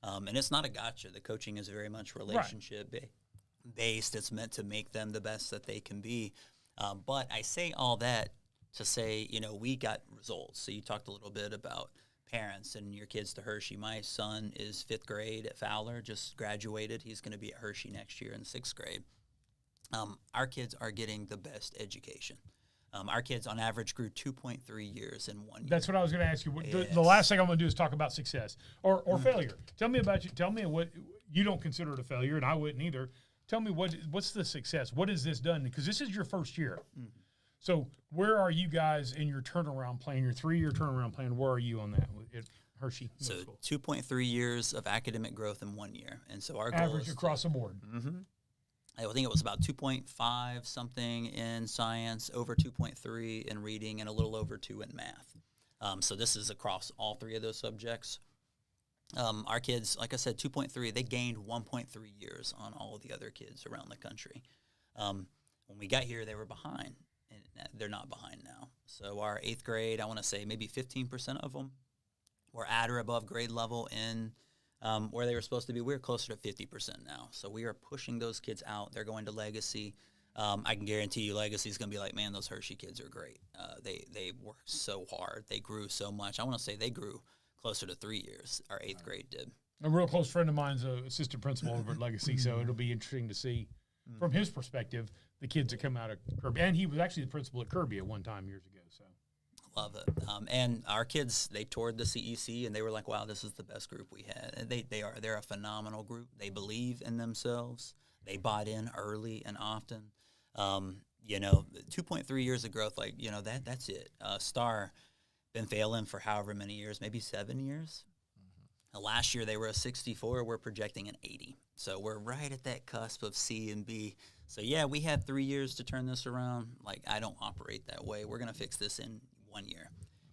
And it's not a gotcha. The coaching is very much relationship-based. It's meant to make them the best that they can be. But I say all that to say, we got results. So you talked a little bit about parents and your kids to Hirschi. My son is 5th grade at Fowler, just graduated. He's going to be at Hirschi next year in 6th grade. Our kids are getting the best education. Our kids, on average, grew 2.3 years in 1 year. That's what I was going to ask you. The last thing I'm going to do is talk about success or failure. Tell me about you. Tell me what you don't consider it a failure, and I wouldn't either. Tell me what's the success? What has this done? Because this is your first year. Mm-hmm. So where are you guys in your turnaround plan, your 3-year turnaround plan? Where are you on that at Hirschi? So 2.3 years of academic growth in 1 year. And so our goal average across the board. Mm-hmm. I think it was about 2.5 something in science, over 2.3 in reading, and a little over 2 in math. So this is across all 3 of those subjects. Our kids, like I said, 2.3, they gained 1.3 years on all of the other kids around the country. When we got here, they were behind, and they're not behind now. So our 8th grade, I want to say maybe 15% of them were at or above grade level in where they were supposed to be. We're closer to 50% now. So we are pushing those kids out. They're going to Legacy. I can guarantee you Legacy is going to be like, man, those Hirschi kids are great. They worked so hard. They grew so much. I want to say they grew closer to 3 years. Our 8th grade did. A real close friend of mine's an assistant principal over at Legacy, so it'll be interesting to see from his perspective the kids that come out of Kirby. And he was actually the principal at Kirby at one time years ago. So love it. And our kids, they toured the CEC, and they were like, wow, this is the best group we had. And they're a phenomenal group. They believe in themselves. They bought in early and often. 2.3 years of growth, that's it. Star been failing for however many years, maybe 7 years. Mm-hmm. Last year they were a 64. We're projecting an 80. So we're right at that cusp of C and B. So, yeah, we had 3 years to turn this around. I don't operate that way. We're going to fix this in 1 year.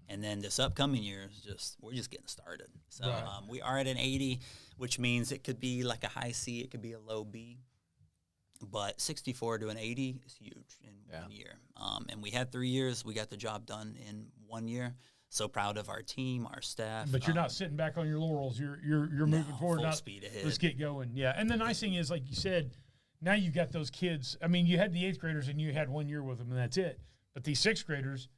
And then this upcoming year, we're just getting started. So we are at an 80, which means it could be like a high C. It could be a low B. But 64 to an 80 is huge in 1 year. And we had 3 years. We got the job done in 1 year. So proud of our team, our staff. But you're not sitting back on your laurels. You're moving forward. Full speed ahead. Let's get going. Yeah. And the nice thing is, like you said, now you've got those kids. I mean, you had the 8th graders and you had 1 year with them, and that's it. But these 6th graders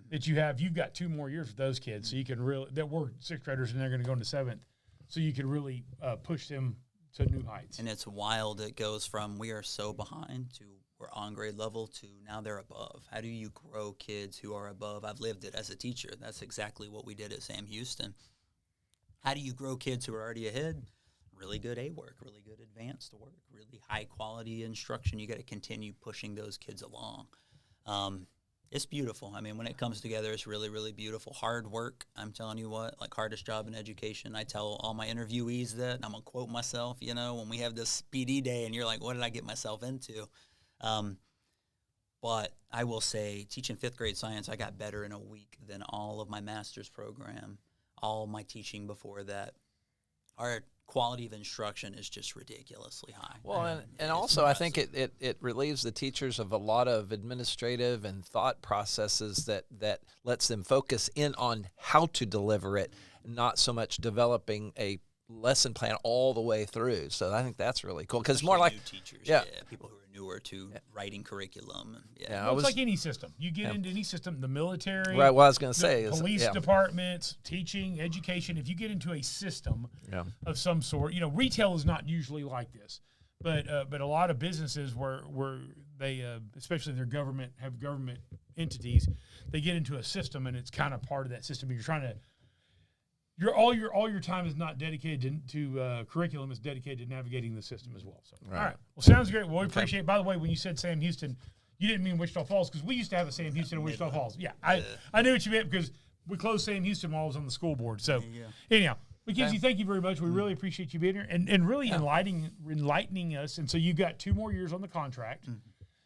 that you've got 2 more years with those kids. So you can that were 6th graders and they're going to go into 7th. So you can really push them to new heights. And it's wild. It goes from we are so behind to we're on grade level to now they're above. How do you grow kids who are above? I've lived it as a teacher. That's exactly what we did at Sam Houston. How do you grow kids who are already ahead? Really good A work, really good advanced work, really high quality instruction. You got to continue pushing those kids along. It's beautiful. I mean, when it comes together, it's really, really beautiful. Hard work, I'm telling you what, hardest job in education. I tell all my interviewees that. I'm going to quote myself, when we have this PD day and you're like, what did I get myself into? But I will say, teaching 5th grade science, I got better in a week than all of my master's program, all my teaching before that. Our quality of instruction is just ridiculously high. Well, and also impressive. I think it relieves the teachers of a lot of administrative and thought processes that lets them focus in on how to deliver it, not so much developing a lesson plan all the way through. So I think that's really cool because more like new teachers, people who are newer to writing curriculum. It's like any system. You get into any system, the military, right? What I was going to say is police departments, teaching, education. If you get into a system of some sort, retail is not usually like this, but a lot of businesses where they, especially their government entities, they get into a system and it's kind of part of that system. You're trying to. All your time is not dedicated to curriculum; it's dedicated to navigating the system as well. So, all right. Well, sounds great. Well, we appreciate it. By the way, when you said Sam Houston, you didn't mean Wichita Falls because we used to have a Sam Houston in Wichita Falls. Yeah, I knew what you meant because we closed Sam Houston while I was on the school board. So, anyhow, Makenzie, thank you very much. We really appreciate you being here and really enlightening us. And so you got 2 more years on the contract.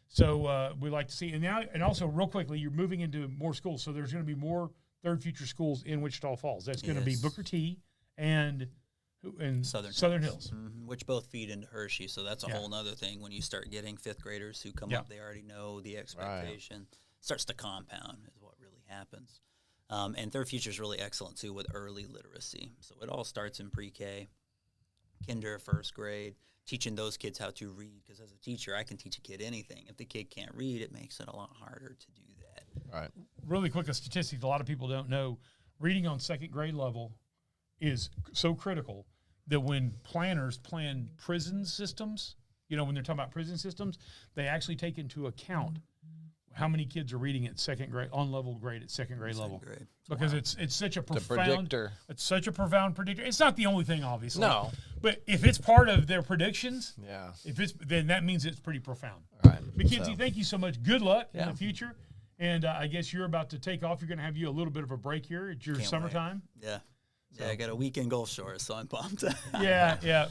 So we'd like to see. And also, real quickly, you're moving into more schools. So there's going to be more Third Future schools in Wichita Falls. That's going to be Booker T and in Southern Hills. Mm-hmm. Which both feed into Hirschi, so that's a whole nother thing. When you start getting fifth graders who come up, they already know the expectation. Starts to compound is what really happens. And Third Future is really excellent, too, with early literacy. So it all starts in pre-K, kinder, first grade, teaching those kids how to read. Because as a teacher, I can teach a kid anything. If the kid can't read, it makes it a lot harder to do that. Right. Really quick, a statistic a lot of people don't know. Reading on second grade level is so critical that when planners plan prison systems, when they're talking about prison systems, they actually take into account how many kids are reading at second grade, on level grade at second grade level. Because it's such a profound predictor. It's such a profound predictor. It's not the only thing, obviously. No. But if it's part of their predictions, then that means it's pretty profound. All right. Makenzie, thank you so much. Good luck in the future. And I guess you're about to take off. You're going to have you a little bit of a break here. It's your summertime. Yeah. So. Yeah, I got a weekend Gulf Shore, so I'm pumped. Yeah.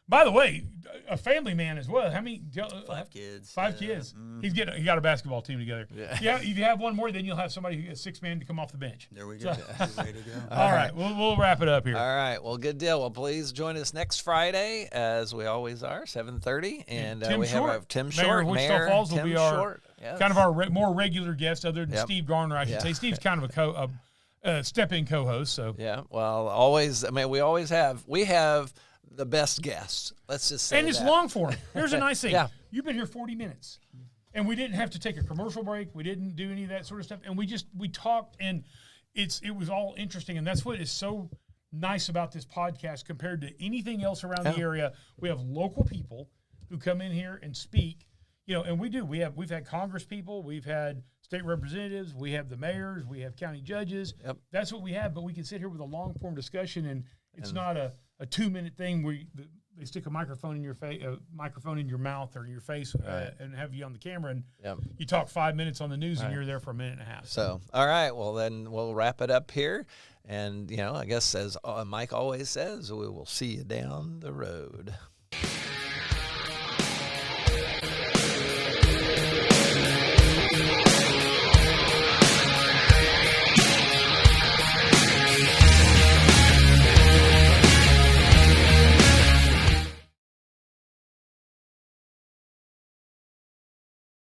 By the way, a family man as well. How many? 5 kids. 5 kids. Mm. He got a basketball team together. Yeah. If you have one more, then you'll have somebody, a 6-man, to come off the bench. There we go. Ready to go. All right. We'll wrap it up here. All right. Well, good deal. Well, please join us next Friday, as we always are, 7:30. And we have Tim Short, Mayor of Wichita Falls, will be our kind of our more regular guest, other than Steve Garner, I should say. Steve's kind of a step-in co-host. So well, always. I mean, we have the best guests. Let's just say and it's long form. Here's a nice thing. Yeah. You've been here 40 minutes, and we didn't have to take a commercial break. We didn't do any of that sort of stuff, and we talked, and it was all interesting, and that's what is so nice about this podcast compared to anything else around the area. We have local people who come in here and speak, and we've had Congress people, we've had state representatives, we have the mayors, we have county judges. Yep. That's what we have, but we can sit here with a long form discussion, and it's not a 2-minute thing where they stick a microphone in your face, your mouth or your face, and have you on the camera, and you talk 5 minutes on the news, and you're there for a minute and a half. So, all right, well then we'll wrap it up here, and I guess as Mike always says, we will see you down the road.